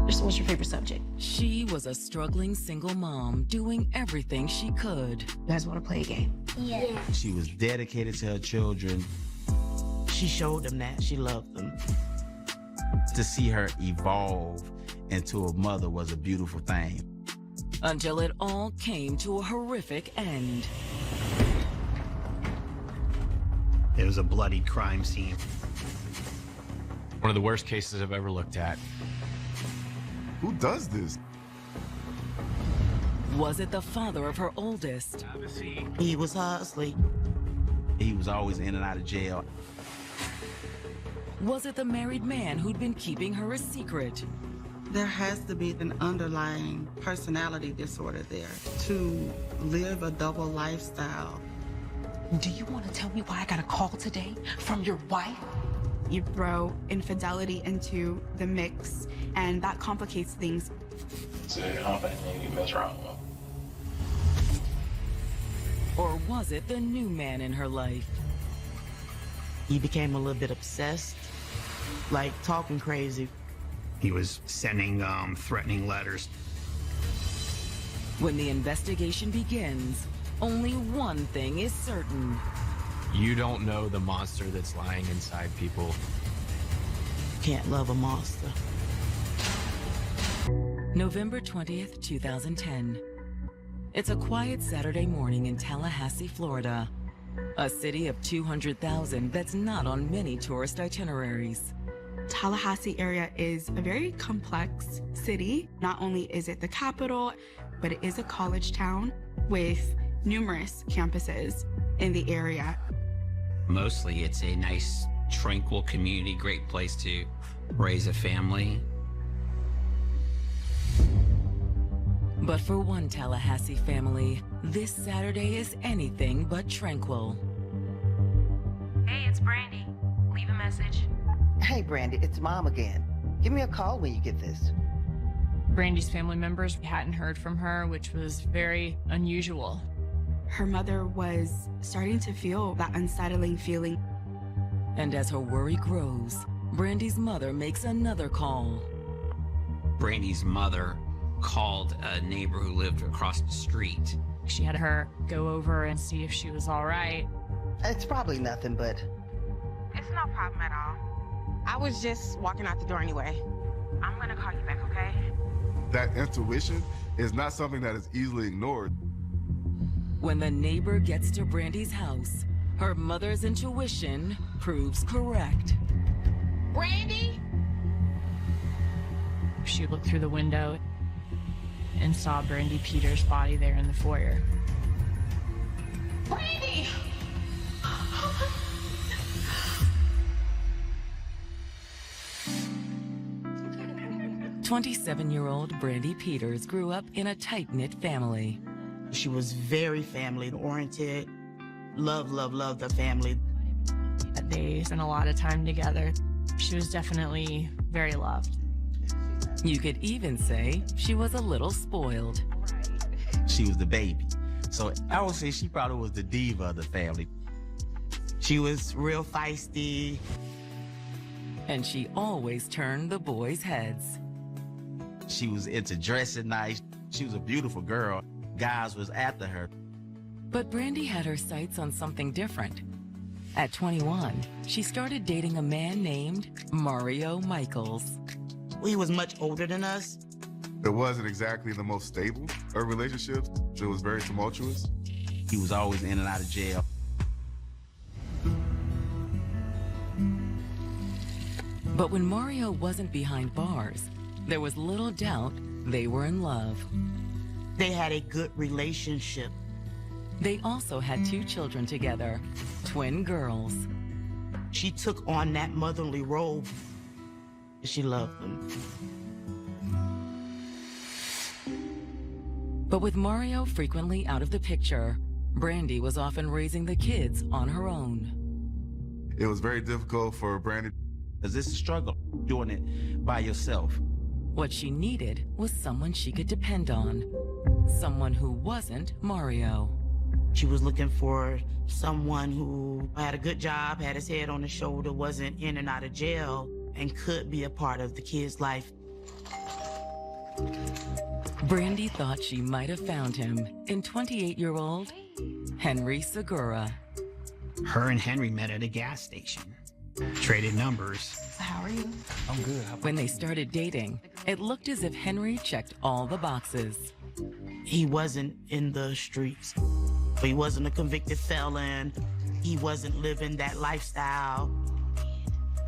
What's your favorite subject? She was a struggling single mom doing everything she could. You guys want to play a game? Yeah. She was dedicated to her children. She showed them that she loved them. To see her evolve into a mother was a beautiful thing. Until it all came to a horrific end. It was a bloody crime scene. One of the worst cases I've ever looked at. Who does this? Was it the father of her oldest? He was hustling. He was always in and out of jail. Was it the married man who'd been keeping her a secret? There has to be an underlying personality disorder there to live a double lifestyle. Do you want to tell me why I got a call today from your wife? You throw infidelity into the mix, and that complicates things. Or was it the new man in her life? He became a little bit obsessed, like talking crazy. He was sending threatening letters. When the investigation begins, only one thing is certain. You don't know the monster that's lying inside people. Can't love a monster. November 20th, 2010. It's a quiet Saturday morning in Tallahassee, Florida. A city of 200,000 that's not on many tourist itineraries. Tallahassee area is a very complex city. Not only is it the capital, but it is a college town with numerous campuses in the area. Mostly it's a nice, tranquil community, great place to raise a family. But for one Tallahassee family, this Saturday is anything but tranquil. Hey, it's Brandy. Leave a message. Hey, Brandy, it's Mom again. Give me a call when you get this. Brandy's family members hadn't heard from her, which was very unusual. Her mother was starting to feel that unsettling feeling. And as her worry grows, Brandy's mother makes another call. Brandy's mother called a neighbor who lived across the street. She had her go over and see if she was all right. It's probably nothing, but... It's no problem at all. I was just walking out the door anyway. I'm gonna call you back, okay? That intuition is not something that is easily ignored. When the neighbor gets to Brandy's house, her mother's intuition proves correct. Brandy? She looked through the window and saw Brandy Peters' body there in the foyer. Brandy! 27-year-old Brandy Peters grew up in a tight-knit family. She was very family-oriented. Loved the family. They spent a lot of time together. She was definitely very loved. You could even say she was a little spoiled. She was the baby. So I would say she probably was the diva of the family. She was real feisty. And she always turned the boys' heads. She was into dressing nice. She was a beautiful girl. Guys was after her. But Brandy had her sights on something different. At 21, she started dating a man named Mario Michaels. He was much older than us. It wasn't exactly the most stable of relationships. It was very tumultuous. He was always in and out of jail. But when Mario wasn't behind bars, there was little doubt they were in love. They had a good relationship. They also had 2 children together, twin girls. She took on that motherly role. She loved them. But with Mario frequently out of the picture, Brandy was often raising the kids on her own. It was very difficult for Brandy. Because it's a struggle doing it by yourself. What she needed was someone she could depend on. Someone who wasn't Mario. She was looking for someone who had a good job, had his head on his shoulder, wasn't in and out of jail, and could be a part of the kid's life. Brandy thought she might have found him in 28-year-old Henry Segura. Her and Henry met at a gas station, traded numbers. How are you? I'm good. When they started dating, it looked as if Henry checked all the boxes. He wasn't in the streets. He wasn't a convicted felon. He wasn't living that lifestyle.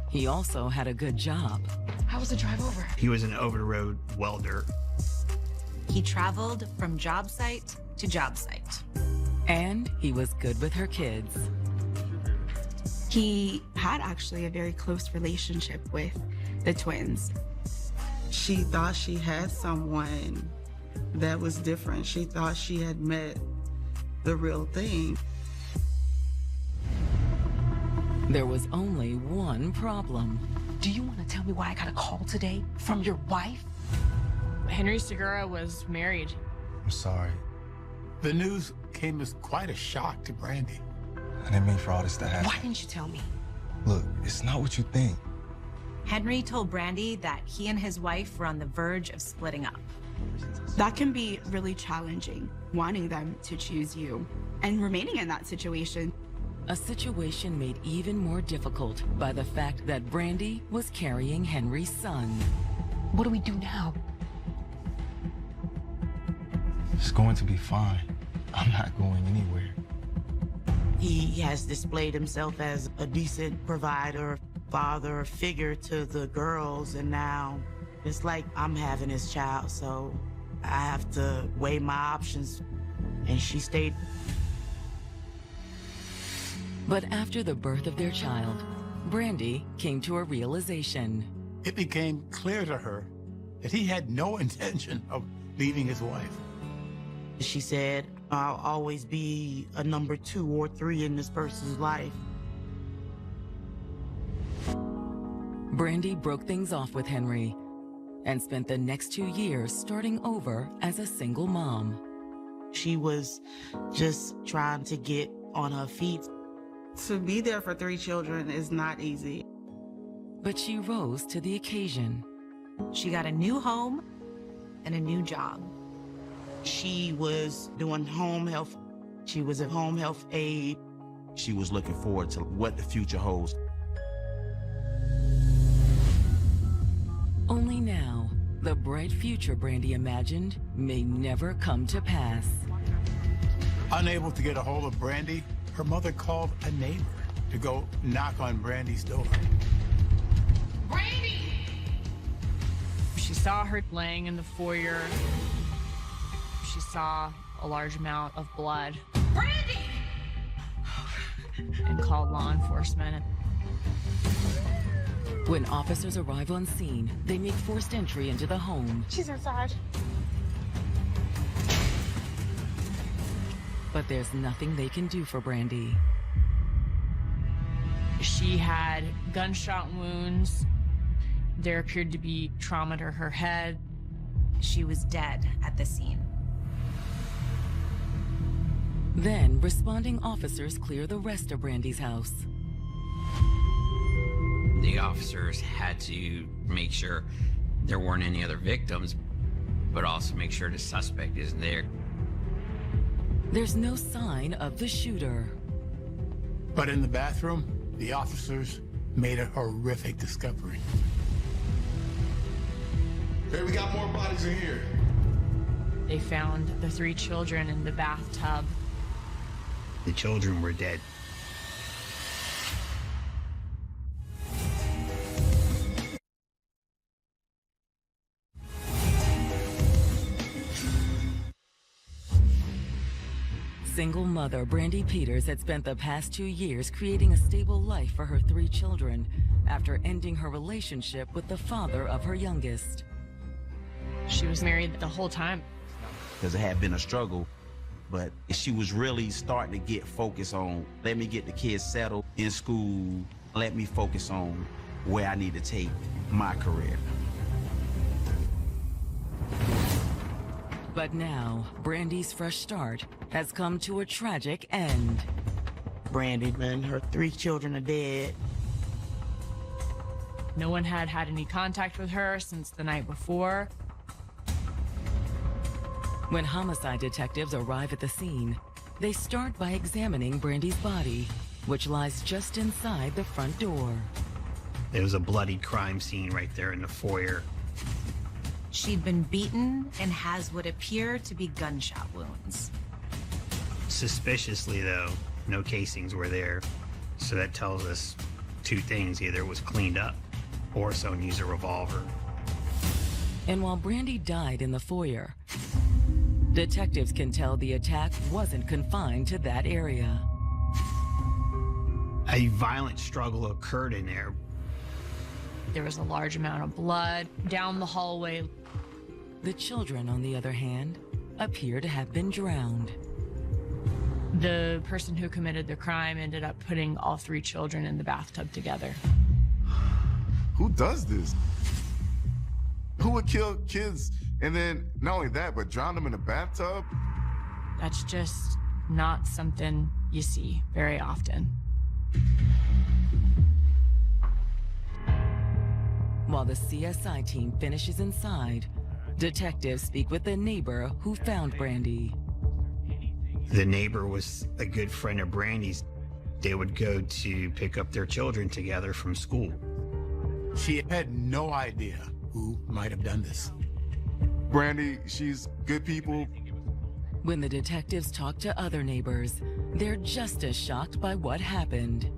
He also had a good job. How was the drive over? He was an over-the-road welder. He traveled from job site to job site. And he was good with her kids. He had actually a very close relationship with the twins. She thought she had someone that was different. She thought she had met the real thing. There was only one problem. Do you want to tell me why I got a call today from your wife? Henry Segura was married. I'm sorry. The news came as quite a shock to Brandy. I didn't mean for all this to happen. Why didn't you tell me? Look, it's not what you think. Henry told Brandy that he and his wife were on the verge of splitting up. That can be really challenging, wanting them to choose you and remaining in that situation. A situation made even more difficult by the fact that Brandy was carrying Henry's son. What do we do now? It's going to be fine. I'm not going anywhere. He has displayed himself as a decent provider, father figure to the girls, and now it's like I'm having his child, so I have to weigh my options. And she stayed. But after the birth of their child, Brandy came to a realization. It became clear to her that he had no intention of leaving his wife. She said, I'll always be a number 2 or 3 in this person's life. Brandy broke things off with Henry and spent the next 2 years starting over as a single mom. She was just trying to get on her feet. To be there for 3 children is not easy. But she rose to the occasion. She got a new home and a new job. She was doing home health. She was a home health aide. She was looking forward to what the future holds. Only now, the bright future Brandy imagined may never come to pass. Unable to get a hold of Brandy, her mother called a neighbor to go knock on Brandy's door. Brandy! She saw her laying in the foyer. She saw a large amount of blood. Brandy! And called law enforcement. When officers arrive on scene, they make forced entry into the home. She's inside. But there's nothing they can do for Brandy. She had gunshot wounds. There appeared to be trauma to her head. She was dead at the scene. Then, responding officers clear the rest of Brandy's house. The officers had to make sure there weren't any other victims, but also make sure the suspect isn't there. There's no sign of the shooter. But in the bathroom, the officers made a horrific discovery. Hey, we got more bodies in here. They found the 3 children in the bathtub. The children were dead. Single mother Brandy Peters had spent the past 2 years creating a stable life for her 3 children after ending her relationship with the father of her youngest. She was married the whole time. Because it had been a struggle, but she was really starting to get focused on, let me get the kids settled in school, let me focus on where I need to take my career. But now, Brandy's fresh start has come to a tragic end. Brandy and her 3 children are dead. No one had had any contact with her since the night before. When homicide detectives arrive at the scene, they start by examining Brandy's body, which lies just inside the front door. There was a bloodied crime scene right there in the foyer. She'd been beaten and has what appear to be gunshot wounds. Suspiciously, though, no casings were there. So that tells us two things. Either it was cleaned up or someone used a revolver. And while Brandy died in the foyer, detectives can tell the attack wasn't confined to that area. A violent struggle occurred in there. There was a large amount of blood down the hallway. The children, on the other hand, appear to have been drowned. The person who committed the crime ended up putting all 3 children in the bathtub together. Who does this? Who would kill kids and then not only that, but drown them in a bathtub? That's just not something you see very often. While the CSI team finishes inside, detectives speak with the neighbor who found Brandy. The neighbor was a good friend of Brandy's. They would go to pick up their children together from school. She had no idea who might have done this. Brandy, she's good people. When the detectives talk to other neighbors, they're just as shocked by what happened.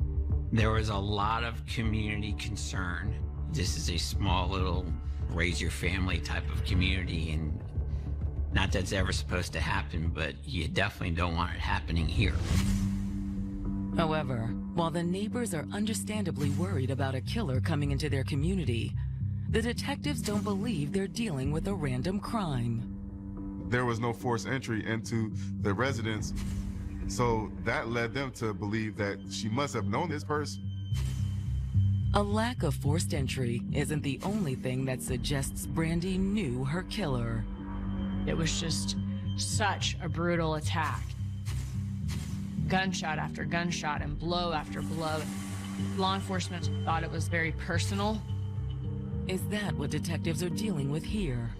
There was a lot of community concern. This is a small little raise your family type of community, and not that's ever supposed to happen, but you definitely don't want it happening here. However, while the neighbors are understandably worried about a killer coming into their community, the detectives don't believe they're dealing with a random crime. There was no forced entry into the residence, so that led them to believe that she must have known this person. A lack of forced entry isn't the only thing that suggests Brandy knew her killer. It was just such a brutal attack. Gunshot after gunshot and blow after blow. Law enforcement thought it was very personal. Is that what detectives are dealing with here?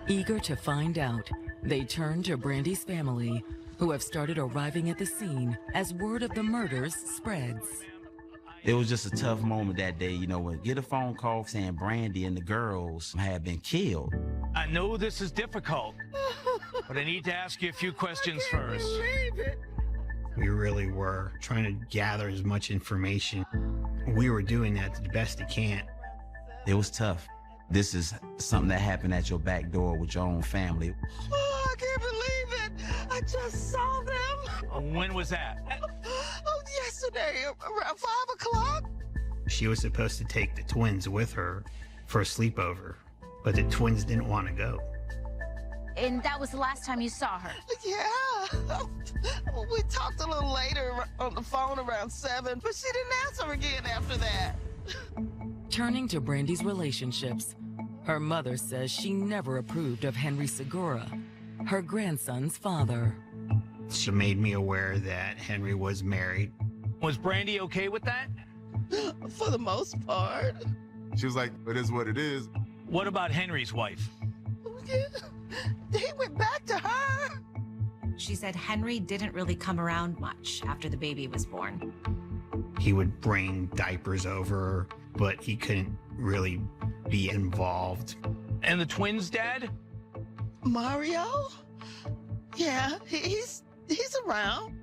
Eager to find out, they turn to Brandy's family, who have started arriving at the scene as word of the murders spreads. It was just a tough moment that day, you know, when get a phone call saying Brandy and the girls had been killed. I know this is difficult, but I need to ask you a few questions first. We really were trying to gather as much information. We were doing that the best we can. It was tough. This is something that happened at your back door with your own family. Oh, I can't believe it. I just saw them. When was that? Oh, yesterday, around 5 o'clock. She was supposed to take the twins with her for a sleepover, but the twins didn't want to go. And that was the last time you saw her? Yeah. We talked a little later on the phone around 7, but she didn't answer again after that. Turning to Brandy's relationships, her mother says she never approved of Henry Segura, her grandson's father. She made me aware that Henry was married. Was Brandy okay with that? For the most part. She was like, it is what it is. What about Henry's wife? He went back to her. She said Henry didn't really come around much after the baby was born. He would bring diapers over, but he couldn't really be involved. And the twins' dad? Mario? Yeah, he's around.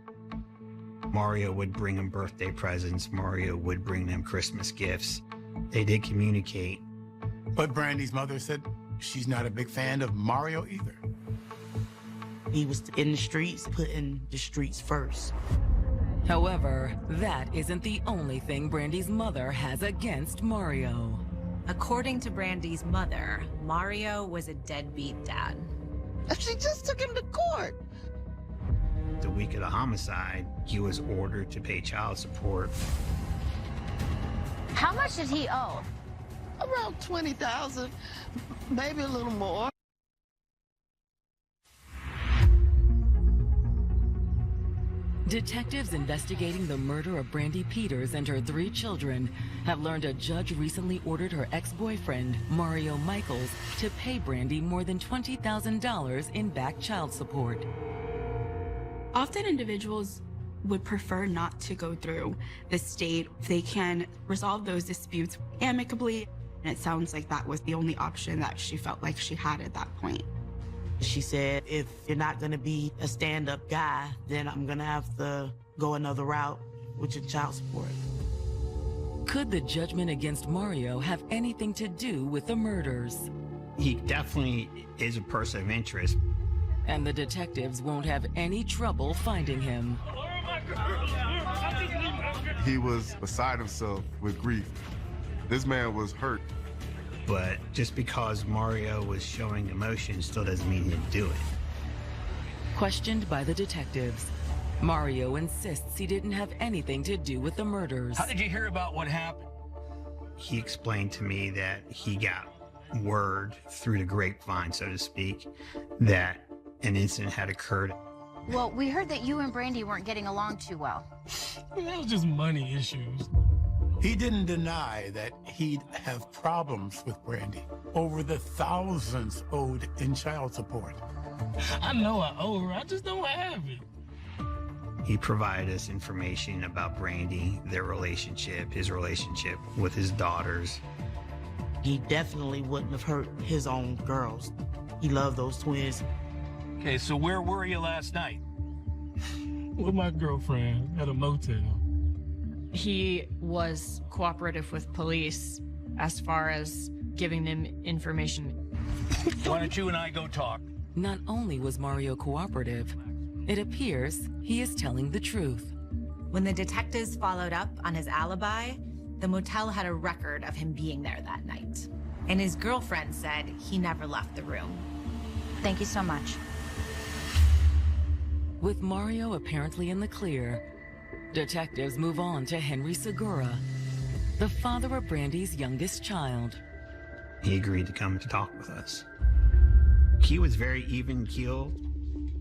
Mario would bring them birthday presents. Mario would bring them Christmas gifts. They did communicate. But Brandy's mother said she's not a big fan of Mario either. He was in the streets, putting the streets first. However, that isn't the only thing Brandy's mother has against Mario. According to Brandy's mother, Mario was a deadbeat dad. She just took him to court. The week of the homicide, he was ordered to pay child support. How much did he owe? Around $20,000, maybe a little more. Detectives investigating the murder of Brandy Peters and her 3 children have learned a judge recently ordered her ex-boyfriend, Mario Michaels, to pay Brandy more than $20,000 in back child support. Often individuals would prefer not to go through the state. They can resolve those disputes amicably. And it sounds like that was the only option that she felt like she had at that point. She said, if you're not gonna be a stand-up guy, then I'm gonna have to go another route with your child support. Could the judgment against Mario have anything to do with the murders? He definitely is a person of interest. And the detectives won't have any trouble finding him. He was beside himself with grief. This man was hurt. But just because Mario was showing emotion still doesn't mean he'd do it. Questioned by the detectives, Mario insists he didn't have anything to do with the murders. How did you hear about what happened? He explained to me that he got word through the grapevine, so to speak, that an incident had occurred. Well, we heard that you and Brandy weren't getting along too well. That was just money issues. He didn't deny that he'd have problems with Brandy over the thousands owed in child support. I know I owe her, I just don't have it. He provided us information about Brandy, their relationship, his relationship with his daughters. He definitely wouldn't have hurt his own girls. He loved those twins. Okay, so where were you last night? With my girlfriend at a motel. He was cooperative with police as far as giving them information. Why don't you and I go talk? Not only was Mario cooperative, it appears he is telling the truth. When the detectives followed up on his alibi, the motel had a record of him being there that night. And his girlfriend said he never left the room. Thank you so much. With Mario apparently in the clear, detectives move on to Henry Segura, the father of Brandy's youngest child. He agreed to come to talk with us. He was very even-keeled,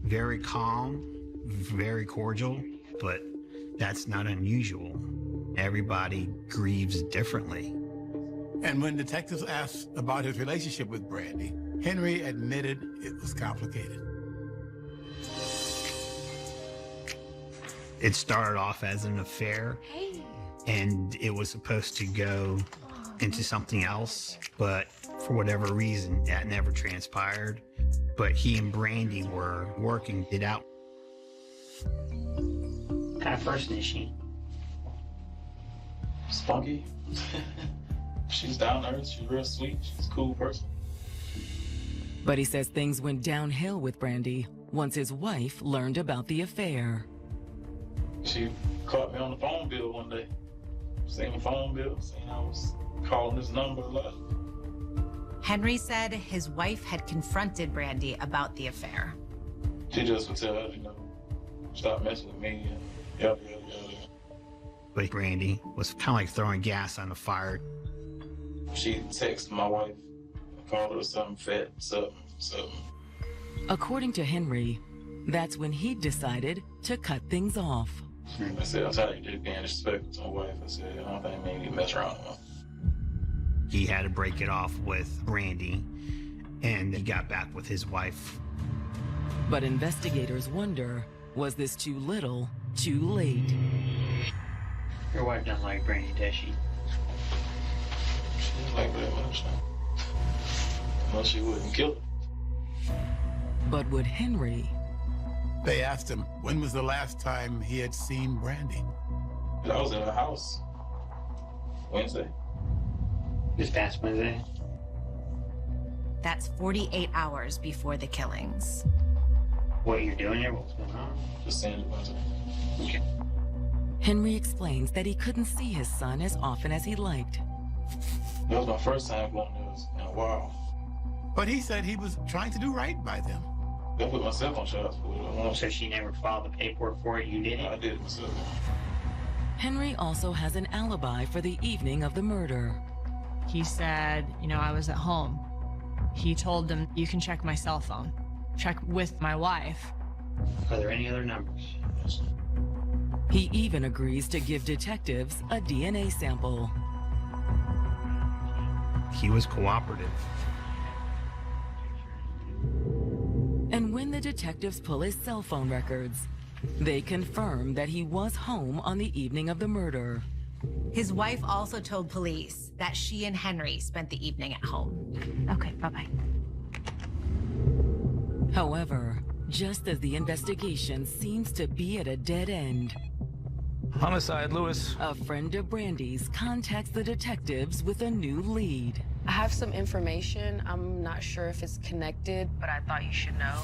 very calm, very cordial, but that's not unusual. Everybody grieves differently. And when detectives asked about his relationship with Brandy, Henry admitted it was complicated. It started off as an affair, and it was supposed to go into something else, but for whatever reason, that never transpired. But he and Brandy were working it out. What kind of person is she? Spunky. She's down to earth. She's real sweet. She's a cool person. But he says things went downhill with Brandy once his wife learned about the affair. She caught me on the phone bill one day. Seen the phone bill, saying I was calling this number a lot. Henry said his wife had confronted Brandy about the affair. She just would tell her, stop messing with me and yada, yada, yada. But Brandy was kind of like throwing gas on the fire. She texted my wife, called her something fat, something. According to Henry, that's when he decided to cut things off. I said, I'm tired of you just being disrespectful to my wife. I said, I don't think me and you mess around with her. He had to break it off with Brandy, and he got back with his wife. But investigators wonder, was this too little, too late? Your wife doesn't like Brandy, does she? She didn't like very much, no. Unless she wouldn't kill her. But would Henry? They asked him when was the last time he had seen Brandy. I was in her house Wednesday. This past Wednesday? That's 48 hours before the killings. What you're doing here? What's going on? Just seeing it Wednesday. Okay. Henry explains that he couldn't see his son as often as he liked. That was my first time going there in a while. But he said he was trying to do right by them. I put myself on child support. So she never filed the paperwork for it, you did it? I did it myself. Henry also has an alibi for the evening of the murder. He said, I was at home. He told them, you can check my cell phone. Check with my wife. Are there any other numbers? He even agrees to give detectives a DNA sample. He was cooperative. And when the detectives pull his cell phone records, they confirm that he was home on the evening of the murder. His wife also told police that she and Henry spent the evening at home. Okay, bye-bye. However, just as the investigation seems to be at a dead end, Homicide, Lewis. a friend of Brandy's contacts the detectives with a new lead. I have some information. I'm not sure if it's connected, but I thought you should know.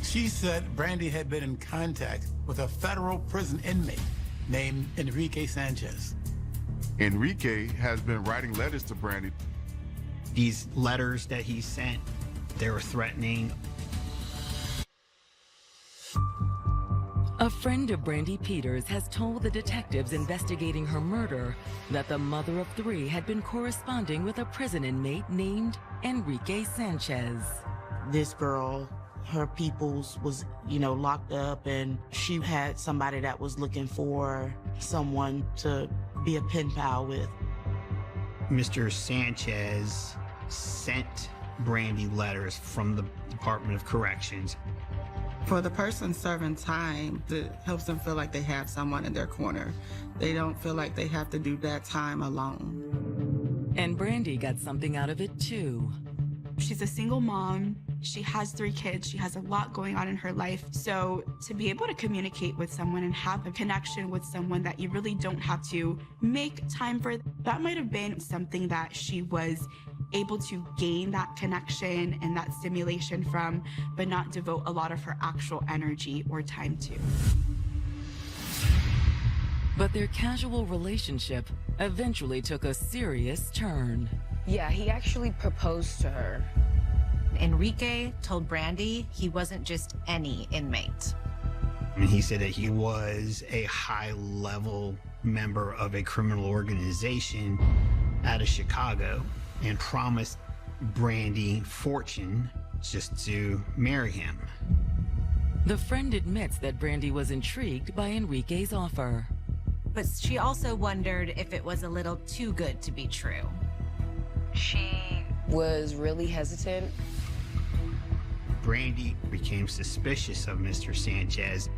She said Brandy had been in contact with a federal prison inmate named Enrique Sanchez. Enrique has been writing letters to Brandy. These letters that he sent, they were threatening. A friend of Brandy Peters has told the detectives investigating her murder that the mother of three had been corresponding with a prison inmate named Enrique Sanchez. This girl, her peoples was, locked up, and she had somebody that was looking for someone to be a pen pal with. Mr. Sanchez sent Brandy letters from the Department of Corrections. For the person serving time, it helps them feel like they have someone in their corner. They don't feel like they have to do that time alone. And Brandy got something out of it too. She's a single mom. She has 3 kids. She has a lot going on in her life. So to be able to communicate with someone and have a connection with someone that you really don't have to make time for, that might have been something that she was able to gain that connection and that stimulation from, but not devote a lot of her actual energy or time to. But their casual relationship eventually took a serious turn. Yeah, he actually proposed to her. Enrique told Brandy he wasn't just any inmate. And he said that he was a high-level member of a criminal organization out of Chicago and promised Brandy fortune just to marry him. The friend admits that Brandy was intrigued by Enrique's offer. But she also wondered if it was a little too good to be true. She was really hesitant. Brandy became suspicious of Mr. Sanchez.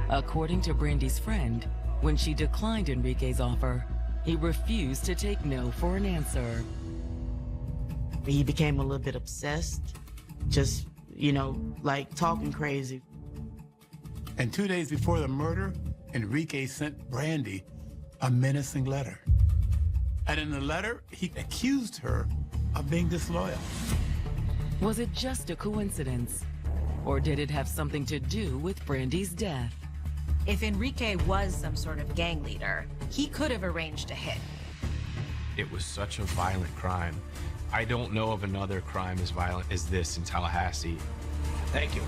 According to Brandy's friend, when she declined Enrique's offer, he refused to take no for an answer. He became a little bit obsessed, just, like talking crazy. And 2 days before the murder, Enrique sent Brandy a menacing letter. And in the letter, he accused her of being disloyal. Was it just a coincidence? Or did it have something to do with Brandy's death? If Enrique was some sort of gang leader, he could have arranged a hit. It was such a violent crime. I don't know of another crime as violent as this in Tallahassee. Thank you.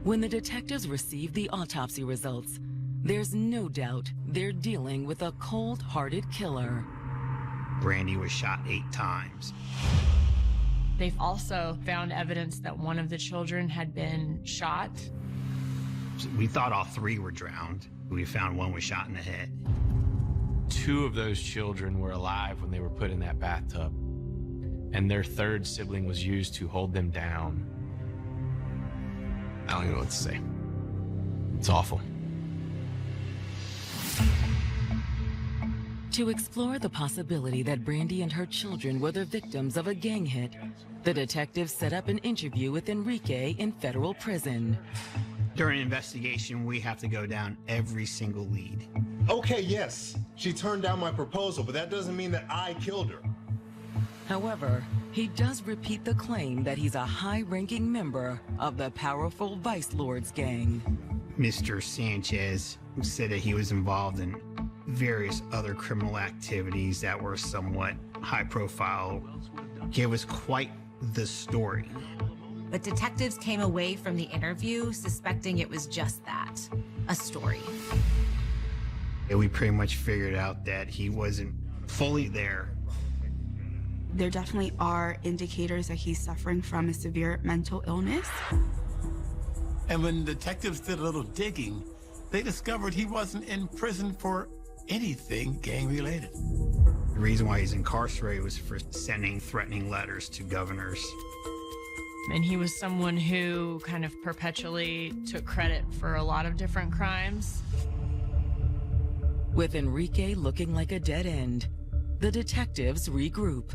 When the detectives received the autopsy results, there's no doubt they're dealing with a cold-hearted killer. Brandy was shot 8 times. They've also found evidence that one of the children had been shot. We thought all 3 were drowned. We found one was shot in the head. 2 of those children were alive when they were put in that bathtub, and their 3rd sibling was used to hold them down. I don't even know what to say. It's awful. To explore the possibility that Brandy and her children were the victims of a gang hit, the detectives set up an interview with Enrique in federal prison. During an investigation, we have to go down every single lead. Okay, yes, she turned down my proposal, but that doesn't mean that I killed her. However, he does repeat the claim that he's a high-ranking member of the powerful Vice Lords gang. Mr. Sanchez said that he was involved in various other criminal activities that were somewhat high profile. Gave us quite the story. But detectives came away from the interview suspecting it was just that, a story. And we pretty much figured out that he wasn't fully there. There definitely are indicators that he's suffering from a severe mental illness. And when detectives did a little digging, they discovered he wasn't in prison for anything gang-related. The reason why he's incarcerated was for sending threatening letters to governors. And he was someone who kind of perpetually took credit for a lot of different crimes. With Enrique looking like a dead end, the detectives regroup.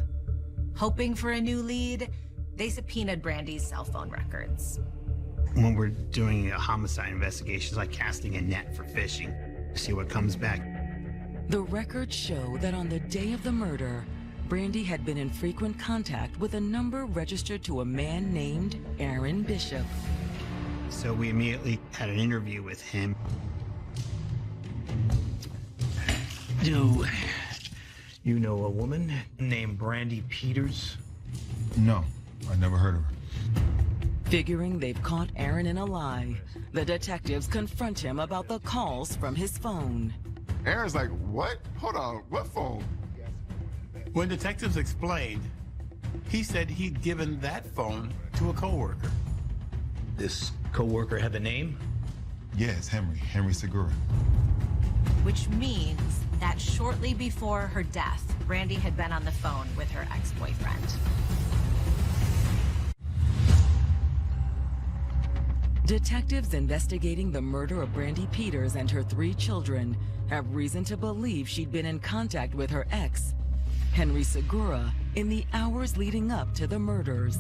Hoping for a new lead, they subpoenaed Brandy's cell phone records. When we're doing a homicide investigation, it's like casting a net for fishing. See what comes back. The records show that on the day of the murder, Brandy had been in frequent contact with a number registered to a man named Aaron Bishop. So we immediately had an interview with him. Do you know a woman named Brandy Peters? No, I never heard of her. Figuring they've caught Aaron in a lie, the detectives confront him about the calls from his phone. Aaron's like, what? Hold on, what phone? When detectives explained, he said he'd given that phone to a coworker. This coworker had the name? Yes, Henry Segura. Which means that shortly before her death, Brandy had been on the phone with her ex-boyfriend. Detectives investigating the murder of Brandy Peters and her 3 children have reason to believe she'd been in contact with her ex, Henry Segura, in the hours leading up to the murders.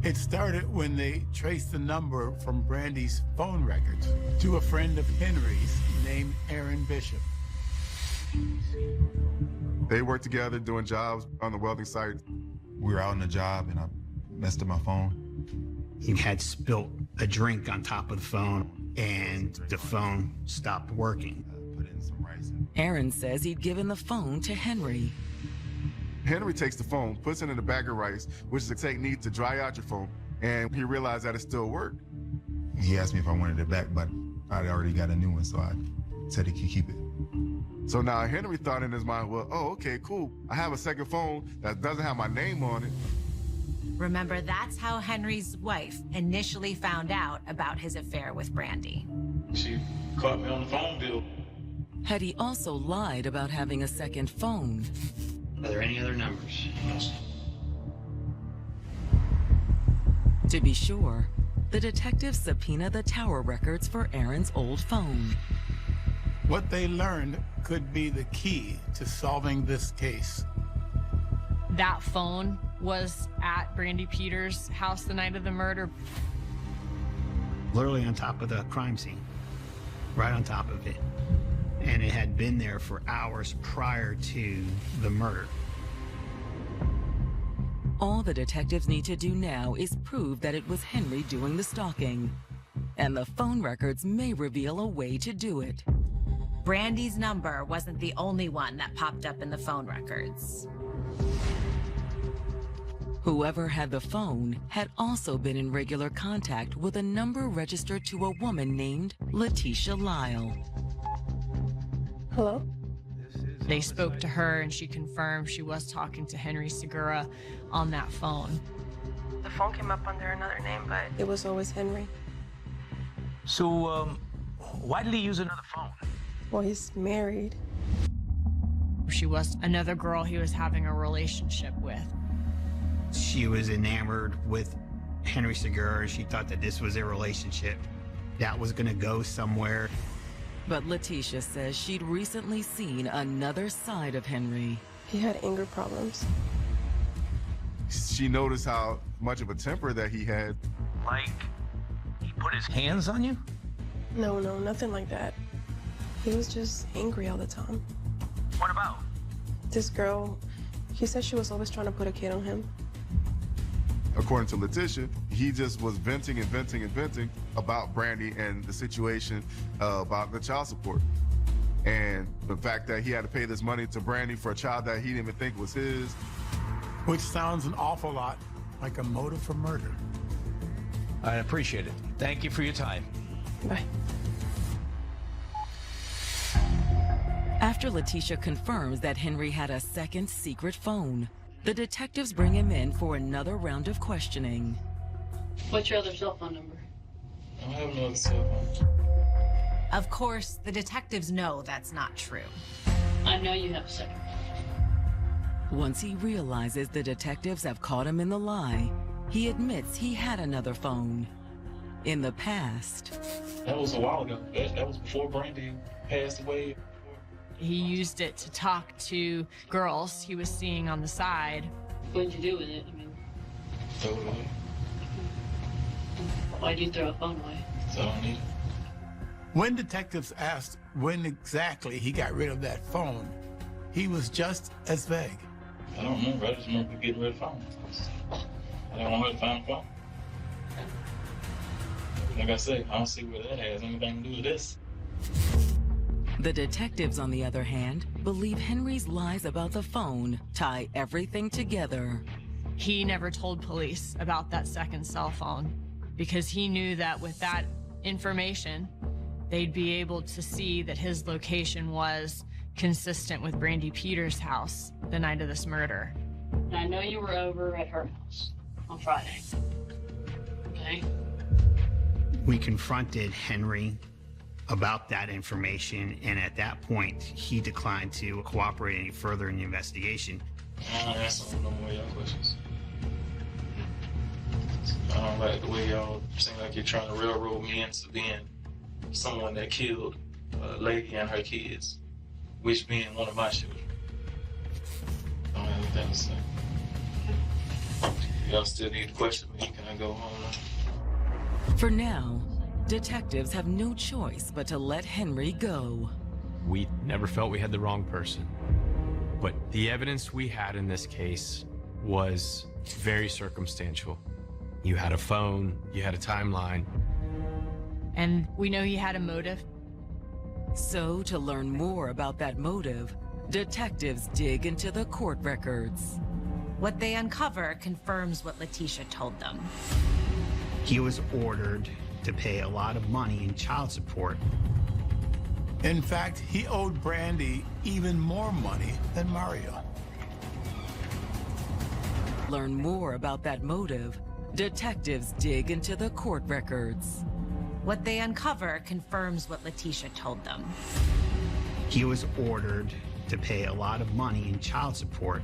It started when they traced the number from Brandy's phone records to a friend of Henry's named Aaron Bishop. They worked together doing jobs on the welding site. We were out on a job and I messed up my phone. He had spilt a drink on top of the phone and the phone stopped working. Aaron says he'd given the phone to Henry. Henry takes the phone, puts it in a bag of rice, which is a technique to dry out your phone, and he realized that it still worked. He asked me if I wanted it back, but I'd already got a new one, so I said he could keep it. So now Henry thought in his mind, well, oh, okay, cool. I have a second phone that doesn't have my name on it. Remember, that's how Henry's wife initially found out about his affair with Brandy. She caught me on the phone bill. Had he also lied about having a second phone? Are there any other numbers? Yes. To be sure, the detectives subpoena the tower records for Aaron's old phone. What they learned could be the key to solving this case. That phone was at Brandy Peters' house the night of the murder. Literally on top of the crime scene, right on top of it. And it had been there for hours prior to the murder. All the detectives need to do now is prove that it was Henry doing the stalking. And the phone records may reveal a way to do it. Brandy's number wasn't the only one that popped up in the phone records. Whoever had the phone had also been in regular contact with a number registered to a woman named Letitia Lyle. Hello? They spoke to her and she confirmed she was talking to Henry Segura on that phone. The phone came up under another name, but it was always Henry. So, why did he use another phone? Well, he's married. She was another girl he was having a relationship with. She was enamored with Henry Segura. She thought that this was a relationship that was gonna go somewhere. But Letitia says she'd recently seen another side of Henry. He had anger problems. She noticed how much of a temper that he had. Like, he put his hands on you? No, nothing like that. He was just angry all the time. What about? This girl, he said she was always trying to put a kid on him. According to Letitia, he just was venting and venting and venting about Brandy and the situation about the child support. And the fact that he had to pay this money to Brandy for a child that he didn't even think was his. Which sounds an awful lot like a motive for murder. I appreciate it. Thank you for your time. Bye. After Letitia confirms that Henry had a second secret phone, the detectives bring him in for another round of questioning. What's your other cell phone number? I don't have no other cell phone. Of course, the detectives know that's not true. I know you have a second. Once he realizes the detectives have caught him in the lie, he admits he had another phone. In the past. That was a while ago. That was before Brandy passed away. He used it to talk to girls he was seeing on the side. What'd you do with it? I mean, Throw it away. Why'd you throw a phone away? So I don't need it. When detectives asked when exactly he got rid of that phone, he was just as vague. I don't remember. I just remember getting rid of the phone. I don't want her to find the phone. Like I said, I don't see where that has anything to do with this. The detectives, on the other hand, believe Henry's lies about the phone tie everything together. He never told police about that second cell phone because he knew that with that information, they'd be able to see that his location was consistent with Brandy Peters' house the night of this murder. And I know you were over at her house on Friday. Okay? We confronted Henry about that information, and at that point, he declined to cooperate any further in the investigation. I don't answer no more of y'all questions. I don't like the way y'all seem like you're trying to railroad me into being someone that killed a lady and her kids, which being one of my children. I don't have anything to say. Y'all still need to question me. Can I go home now? For now, detectives have no choice but to let Henry go. We never felt we had the wrong person. But the evidence we had in this case was very circumstantial. You had a phone, you had a timeline. And we know he had a motive. So, to learn more about that motive, detectives dig into the court records. What they uncover confirms what Letitia told them. He was ordered to pay a lot of money in child support. In fact, he owed Brandy even more money than Mario. Learn more about that motive, detectives dig into the court records. What they uncover confirms what Letitia told them. He was ordered to pay a lot of money in child support.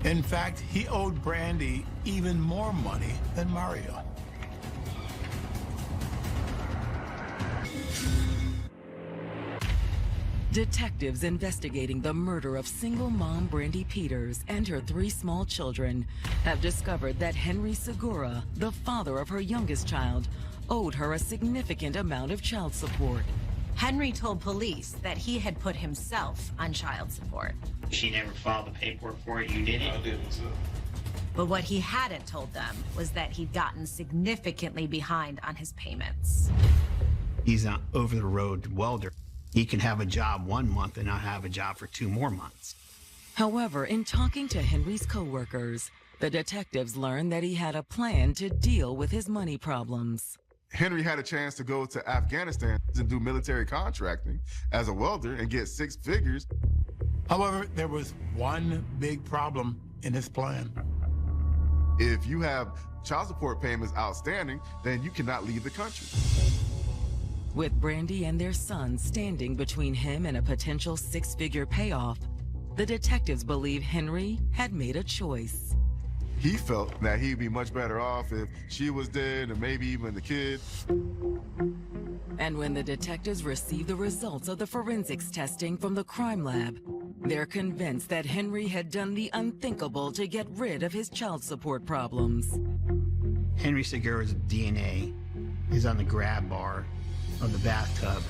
In fact, he owed Brandy even more money than Mario. Detectives investigating the murder of single mom Brandy Peters and her 3 small children have discovered that Henry Segura, the father of her youngest child, owed her a significant amount of child support. Henry told police that he had put himself on child support. She never filed the paperwork for it. You did it? I didn't, so. But what he hadn't told them was that he'd gotten significantly behind on his payments. He's an over-the-road welder. He can have a job 1 month and not have a job for 2 more months. However, in talking to Henry's co-workers, the detectives learned that he had a plan to deal with his money problems. Henry had a chance to go to Afghanistan and do military contracting as a welder and get 6 figures. However, there was one big problem in his plan. If you have child support payments outstanding, then you cannot leave the country. With Brandy and their son standing between him and a potential 6-figure payoff, the detectives believe Henry had made a choice. He felt that he'd be much better off if she was dead and maybe even the kid. And when the detectives receive the results of the forensics testing from the crime lab, they're convinced that Henry had done the unthinkable to get rid of his child support problems. Henry Segura's DNA is on the grab bar of the bathtub.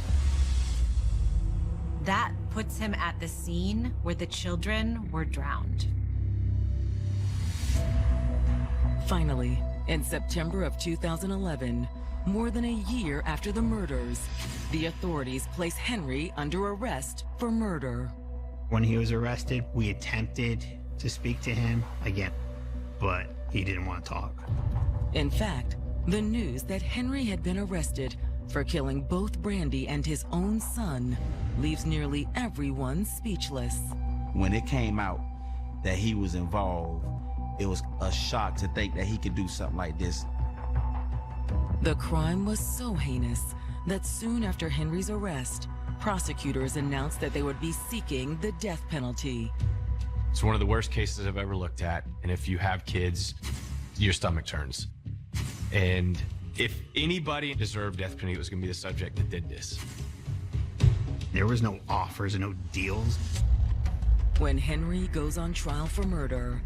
That puts him at the scene where the children were drowned. Finally, in September of 2011, more than a year after the murders, the authorities place Henry under arrest for murder. When he was arrested, we attempted to speak to him again, but he didn't want to talk. In fact, the news that Henry had been arrested for killing both Brandy and his own son leaves nearly everyone speechless. When it came out that he was involved, it was a shock to think that he could do something like this. The crime was so heinous that soon after Henry's arrest, prosecutors announced that they would be seeking the death penalty. It's one of the worst cases I've ever looked at, and if you have kids, your stomach turns. And if anybody deserved death penalty, it was going to be the subject that did this. There was no offers and no deals. When Henry goes on trial for murder,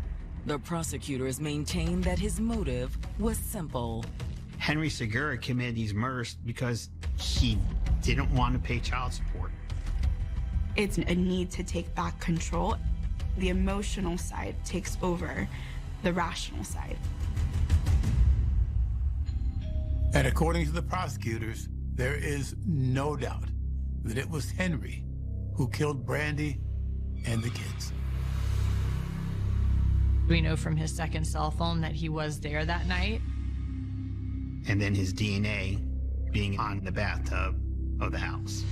the prosecutors maintain that his motive was simple. Henry Segura committed these murders because he didn't want to pay child support. It's a need to take back control. The emotional side takes over the rational side. And according to the prosecutors, there is no doubt that it was Henry who killed Brandy and the kids. We know from his second cell phone that he was there that night. And then his DNA being on the bathtub of the house.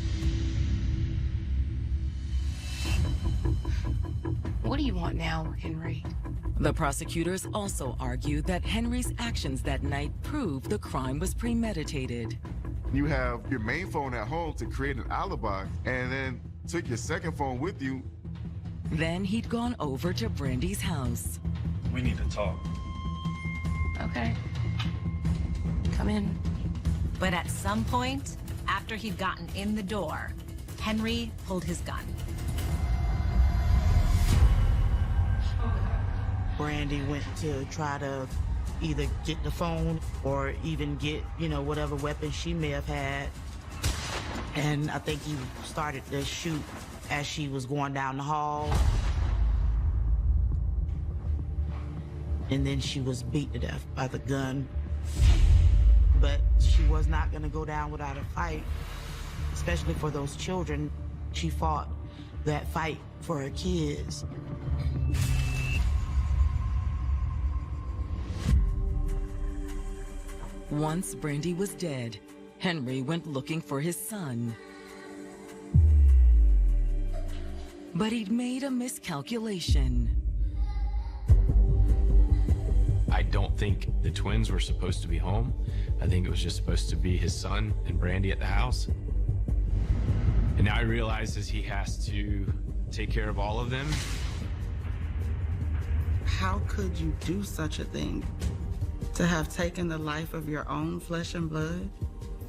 What do you want now, Henry? The prosecutors also argue that Henry's actions that night prove the crime was premeditated. You have your main phone at home to create an alibi, and then took your second phone with you. Then he'd gone over to Brandy's house. We need to talk. Okay. Come in. But at some point, after he'd gotten in the door, Henry pulled his gun. Brandy went to try to either get the phone or even get, whatever weapon she may have had. And I think he started to shoot as she was going down the hall. And then she was beat to death by the gun. But she was not gonna go down without a fight, especially for those children. She fought that fight for her kids. Once Brandy was dead, Henry went looking for his son. But he'd made a miscalculation. I don't think the twins were supposed to be home. I think it was just supposed to be his son and Brandy at the house. And now he realizes he has to take care of all of them. How could you do such a thing? To have taken the life of your own flesh and blood,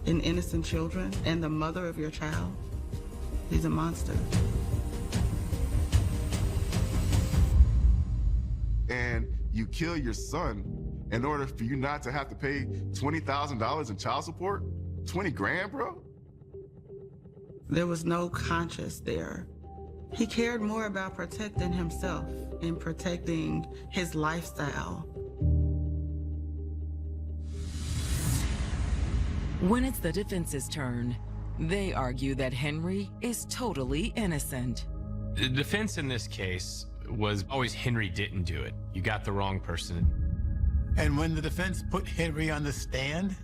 and innocent children, and the mother of your child? He's a monster. And you kill your son in order for you not to have to pay $20,000 in child support? 20 grand, bro? There was no conscience there. He cared more about protecting himself and protecting his lifestyle. When it's the defense's turn, they argue that Henry is totally innocent. The defense in this case was always Henry didn't do it. You got the wrong person. And when the defense put Henry on the stand,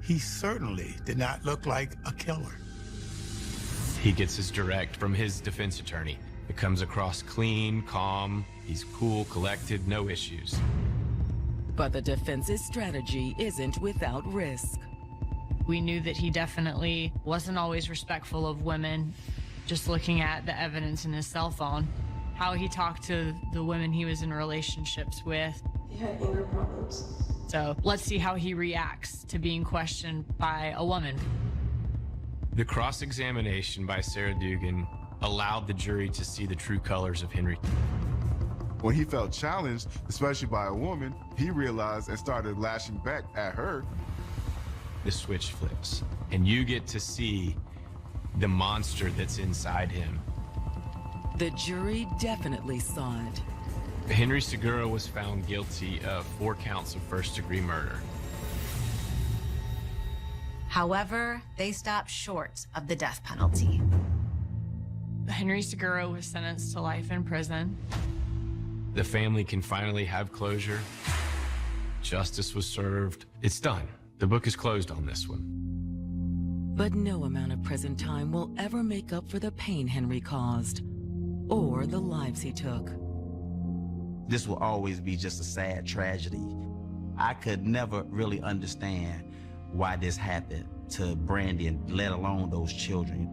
he certainly did not look like a killer. He gets his direct from his defense attorney. It comes across clean, calm, he's cool, collected, no issues. But the defense's strategy isn't without risk. We knew that he definitely wasn't always respectful of women. Just looking at the evidence in his cell phone, how he talked to the women he was in relationships with. He had anger problems. So let's see how he reacts to being questioned by a woman. The cross-examination by Sarah Dugan allowed the jury to see the true colors of Henry. When he felt challenged, especially by a woman, he realized and started lashing back at her. The switch flips, and you get to see the monster that's inside him. The jury definitely saw it. Henry Segura was found guilty of 4 counts of first-degree murder. However, they stopped short of the death penalty. Henry Segura was sentenced to life in prison. The family can finally have closure. Justice was served. It's done. The book is closed on this one. But no amount of prison time will ever make up for the pain Henry caused, or the lives he took. This will always be just a sad tragedy. I could never really understand why this happened to Brandy, and let alone those children.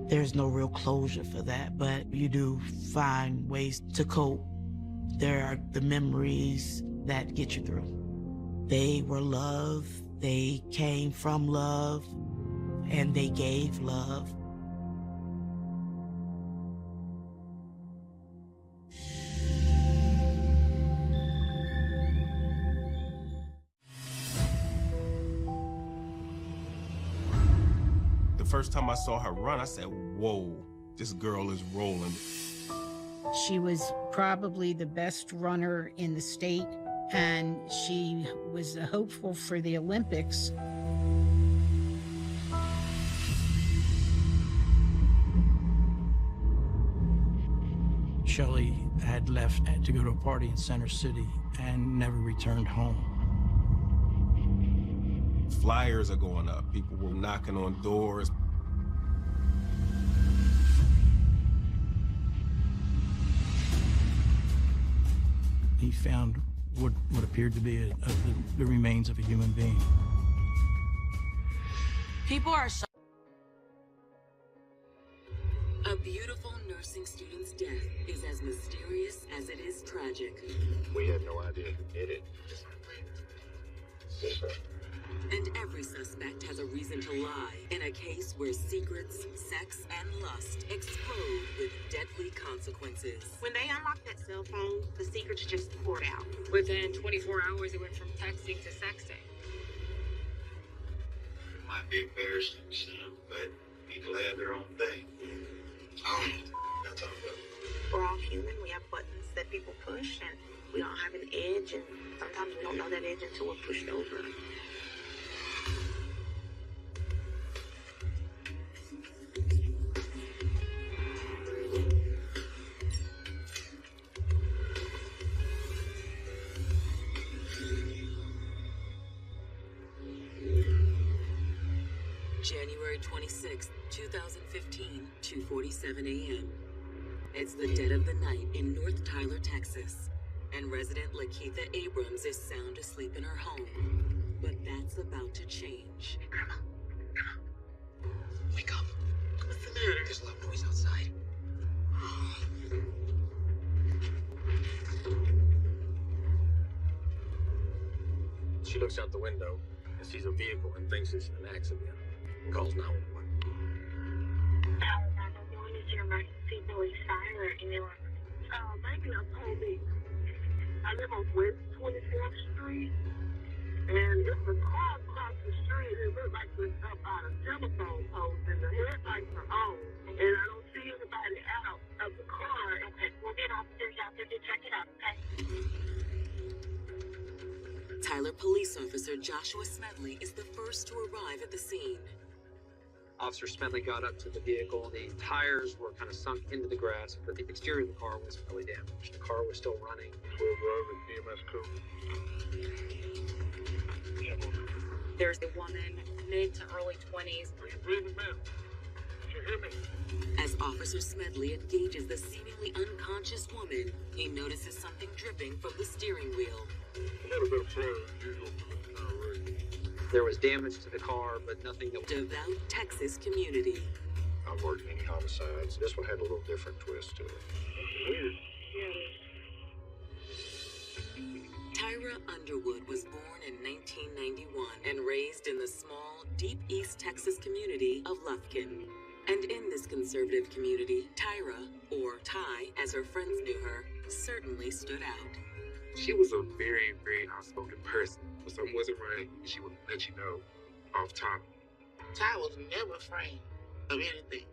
There's no real closure for that, but you do find ways to cope. There are the memories that get you through. They were love, they came from love, and they gave love. The first time I saw her run, I said, whoa, this girl is rolling. She was probably the best runner in the state, and she was a hopeful for the Olympics. Shelley had left to go to a party in Center City and never returned home. Flyers are going up. People were knocking on doors. He found what appeared to be the remains of a human being. People are shocked. A beautiful nursing student's death is as mysterious as it is tragic. We had no idea who did it. Yes, sir. And every suspect has a reason to lie in a case where secrets, sex, and lust explode with deadly consequences. When they unlocked that cell phone, the secrets just poured out. Within 24 hours, it went from texting to sexting. It might be embarrassing, but people have their own thing. That's all about. We're all human. We have buttons that people push, and we don't have an edge, and sometimes we don't know that edge until we're pushed over. January 26, 2015, 2:47 a.m. It's the dead of the night in North Tyler, Texas, and resident Lakeitha Abrams is sound asleep in her home. But that's about to change. Grandma, wake up. What's the matter? There's a lot of noise outside. She looks out the window and sees a vehicle and thinks it's an accident. Calls 911. Paula 911 is your emergency police fire ambulance. Maybe I told me. I live on West 24th Street, and if the car across the street, it looks like it's up out of telephone poles, and the headlights are on, and I don't see anybody out of the car. Okay, we'll get officers out there to check it out, okay? Tyler police officer Joshua Smedley is the first to arrive at the scene. Officer Smedley got up to the vehicle. The tires were kind of sunk into the grass, but the exterior of the car was really damaged. The car was still running. 12 drivers, EMS code. There's a woman, mid to early 20s. Are you breathing, ma'am? Did you hear me? As Officer Smedley engages the seemingly unconscious woman, he notices something dripping from the steering wheel. A little bit of blood as usual. There was damage to the car, but nothing that... Devout Texas community. I've worked many homicides. This one had a little different twist to it. Weird. Tyra Underwood was born in 1991 and raised in the small, deep East Texas community of Lufkin. And in this conservative community, Tyra, or Ty as her friends knew her, certainly stood out. She was a very, very outspoken person. If something wasn't right, she would let you know off top. Ty was never afraid of anything.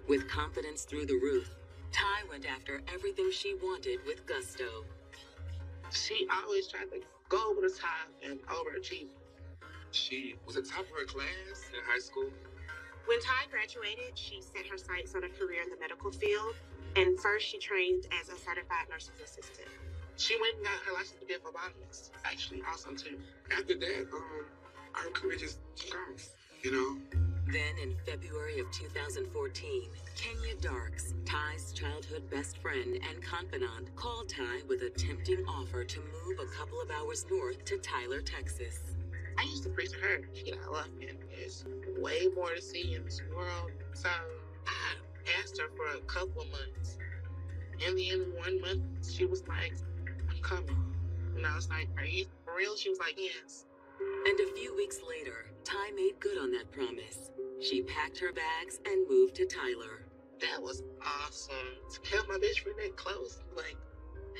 With confidence through the roof, Ty went after everything she wanted with gusto. She always tried to go over the top and overachieve. She was at top of her class in high school. When Ty graduated, she set her sights on a career in the medical field, and first she trained as a certified nurse's assistant. She went and got her license to be a phlebotomist. Actually, awesome too. After that, our career just took off, you know? Then in February of 2014, Kenya Darks, Ty's childhood best friend and confidant, called Ty with a tempting offer to move a couple of hours north to Tyler, Texas. I used to preach to her, I love him. There's way more to see in this world. So I asked her for a couple of months. And then 1 month, she was like, I'm coming. And I was like, are you for real? She was like, yes. And a few weeks later, Ty made good on that promise. She packed her bags and moved to Tyler. That was awesome. To tell my best friend that close, like,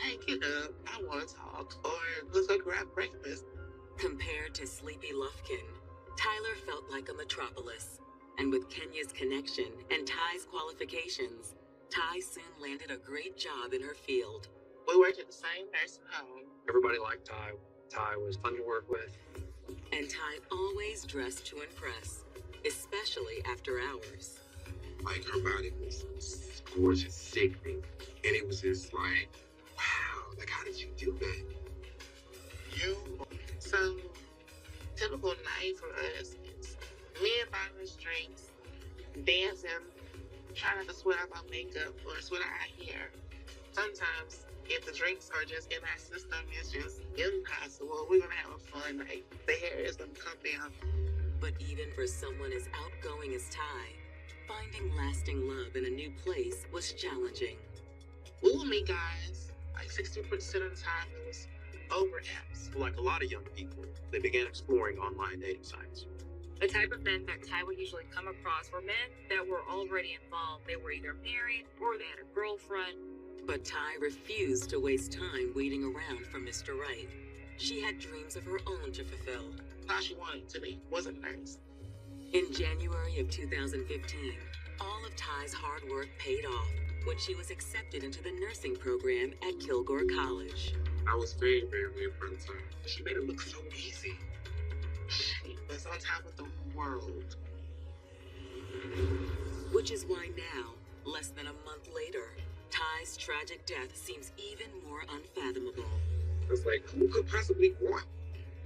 hey, get up. I want to talk. Or let's go grab breakfast. Compared to sleepy Lufkin, Tyler felt like a metropolis. And with Kenya's connection and Ty's qualifications, Ty soon landed a great job in her field. We worked at the same nursing home. Everybody liked Ty. Ty was fun to work with. And Ty always dressed to impress, especially after hours. Like, her body was gorgeous, sickening. And it was just like, wow, like, how did you do that? So, typical night for us is me and Barbara's drinks, dancing, trying not to sweat out our makeup or sweat out our hair. Sometimes, if the drinks are just in our system, it's just impossible. We're gonna have a fun night. The hair is gonna come down. But even for someone as outgoing as Ty, finding lasting love in a new place was challenging. We will meet guys, like 60% of the time it was over apps. Like a lot of young people, they began exploring online dating sites. The type of men that Ty would usually come across were men that were already involved. They were either married or they had a girlfriend. But Ty refused to waste time waiting around for Mr. Right. She had dreams of her own to fulfill. All she wanted to be was a nurse. In January of 2015, all of Ty's hard work paid off when she was accepted into the nursing program at Kilgore College. I was very, very, very proud of her. She made it look so easy. She was on top of the world. Which is why now, less than a month later, Ty's tragic death seems even more unfathomable. It's like, who could possibly want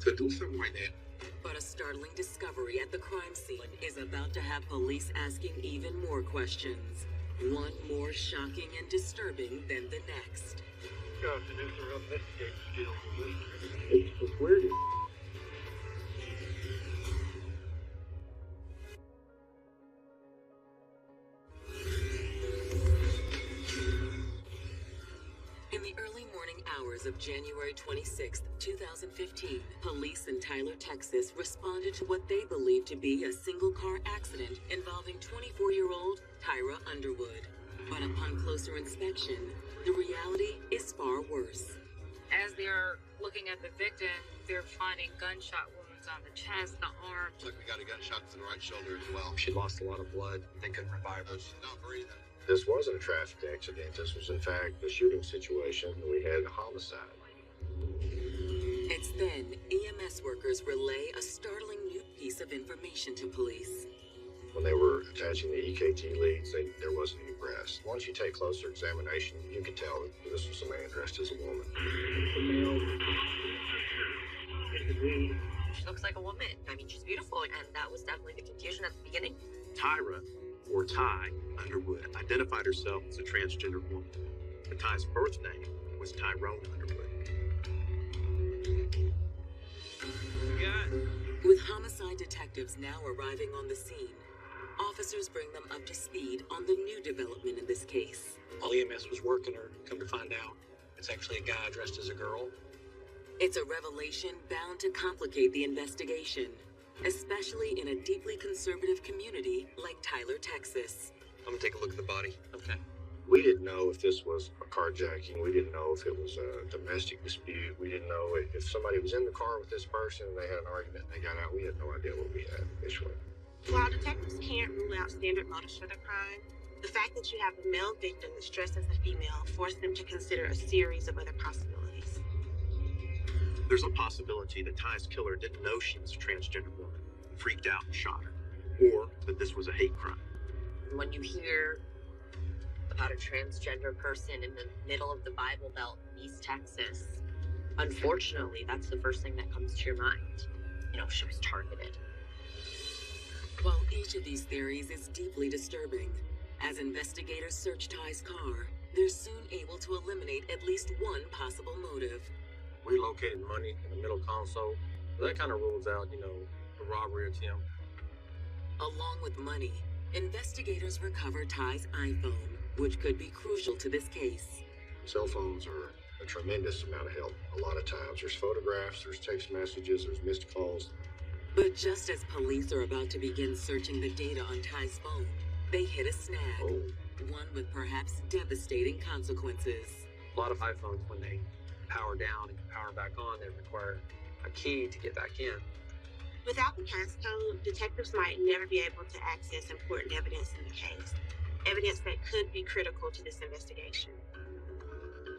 to do something like that? But a startling discovery at the crime scene is about to have police asking even more questions. One more shocking and disturbing than the next. It's weird. In the early morning hours of January 26, 2015, police in Tyler, Texas responded to what they believed to be a single-car accident involving 24-year-old Tyra Underwood. But upon closer inspection, the reality is far worse. As they're looking at the victim, they're finding gunshot wounds on the chest, the arm. Looks like we got a gunshot to the right shoulder as well. She lost a lot of blood. They couldn't revive her. She's not breathing. This wasn't a traffic accident. This was, in fact, a shooting situation. We had a homicide. It's then EMS workers relay a startling new piece of information to police. When they were attaching the EKG leads, there wasn't any breath. Once you take closer examination, you could tell that this was a man dressed as a woman. She looks like a woman. I mean, she's beautiful, and that was definitely the confusion at the beginning. Tyra, or Ty Underwood, identified herself as a transgender woman. But Ty's birth name was Tyrone Underwood. With homicide detectives now arriving on the scene, officers bring them up to speed on the new development in this case. While EMS was working her, come to find out, it's actually a guy dressed as a girl. It's a revelation bound to complicate the investigation, especially in a deeply conservative community like Tyler, Texas. I'm gonna take a look at the body. Okay. We didn't know if this was a carjacking. We didn't know if it was a domestic dispute. We didn't know if somebody was in the car with this person and they had an argument and they got out. We had no idea what we had initially. While detectives can't rule out standard motives for the crime, the fact that you have a male victim that's dressed as a female forced them to consider a series of other possibilities. There's a possibility that Ty's killer didn't know she was a transgender woman, freaked out and shot her, or that this was a hate crime. When you hear about a transgender person in the middle of the Bible Belt in East Texas, unfortunately, that's the first thing that comes to your mind. You know, she was targeted. While each of these theories is deeply disturbing, as investigators search Ty's car, they're soon able to eliminate at least one possible motive. We located money in the middle console. That kind of rules out, a robbery attempt. Along with money, investigators recover Ty's iPhone, which could be crucial to this case. Cell phones are a tremendous amount of help. A lot of times there's photographs, there's text messages, there's missed calls. But just as police are about to begin searching the data on Ty's phone, they hit a snag. One with perhaps devastating consequences. A lot of iPhones, when they power down and power back on, they require a key to get back in. Without the passcode, detectives might never be able to access important evidence in the case. Evidence that could be critical to this investigation.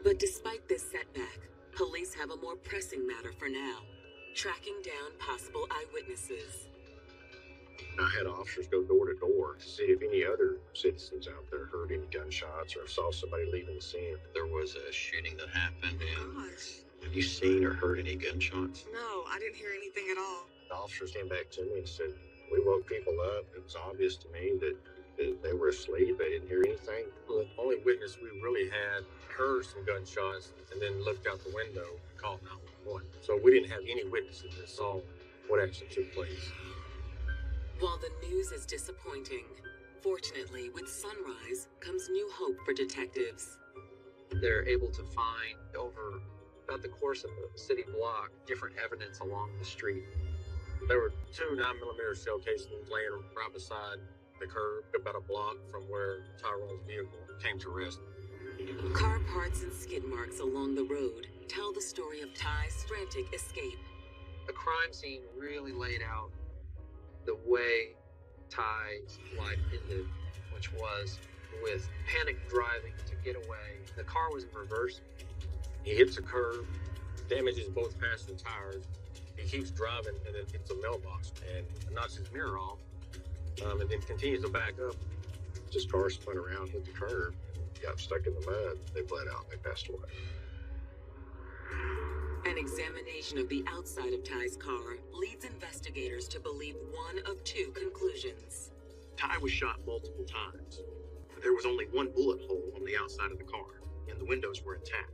But despite this setback, police have a more pressing matter for now. Tracking down possible eyewitnesses. I had officers go door to door to see if any other citizens out there heard any gunshots or saw somebody leaving the scene. There was a shooting that happened, and have you seen or heard any gunshots? No, I didn't hear anything at all. The officers came back to me and said, we woke people up. It was obvious to me that they were asleep. They didn't hear anything. The only witness we really had heard some gunshots and then looked out the window and called 911. So we didn't have any witnesses that saw what actually took place. While the news is disappointing, fortunately, with sunrise comes new hope for detectives. They're able to find over about the course of a city block different evidence along the street. There were 2 9mm shell casings laying right beside the curb, about a block from where Tyrone's vehicle came to rest. Car parts and skid marks along the road tell the story of Ty's frantic escape. The crime scene really laid out the way Ty's life ended, which was with panic driving to get away. The car was in reverse. He hits a curb, damages both passenger tires. He keeps driving and then hits a mailbox and knocks his mirror off, and then continues to back up. His car spun around, hit the curb, got stuck in the mud. They bled out. They passed away. An examination of the outside of Ty's car leads investigators to believe one of 2 conclusions. Ty was shot multiple times. There was only one bullet hole on the outside of the car, and the windows were intact,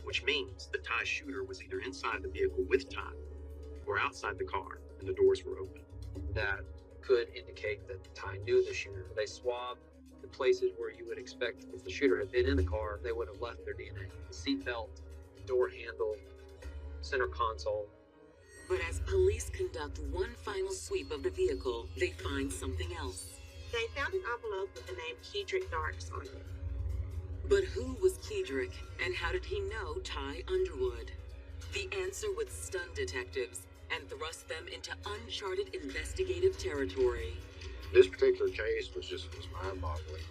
which means that Ty's shooter was either inside the vehicle with Ty or outside the car, and the doors were open. That could indicate that Ty knew the shooter. They swabbed the places where you would expect if the shooter had been in the car, they would have left their DNA. The seatbelt, door handle, center console. But as police conduct one final sweep of the vehicle, they find something else. They found an envelope with the name Kedrick Darks on it. But who was Kedrick, and how did he know Ty Underwood? The answer would stun detectives and thrust them into uncharted investigative territory. This particular case was mind-boggling.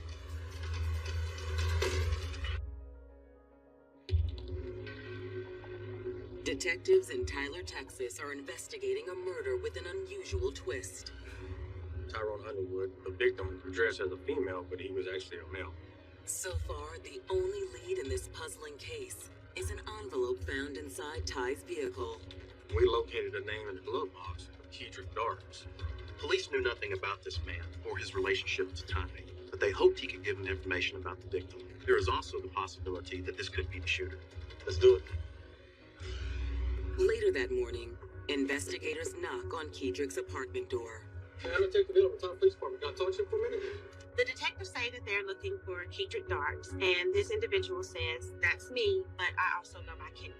Detectives in Tyler, Texas are investigating a murder with an unusual twist. Tyrone Underwood, the victim, dressed as a female, but he was actually a male. So far, the only lead in this puzzling case is an envelope found inside Ty's vehicle. We located a name in the glove box, Kedrick Darks. Police knew nothing about this man or his relationship to Ty, but they hoped he could give them information about the victim. There is also the possibility that this could be the shooter. Let's do it. Later that morning, investigators knock on Kedrick's apartment door. Hey, I'm Detective Bill of the Police Department. Can I talk to you for a minute? The detectives say that they're looking for Kedrick Darks, and this individual says, that's me, but I also know my Kenya.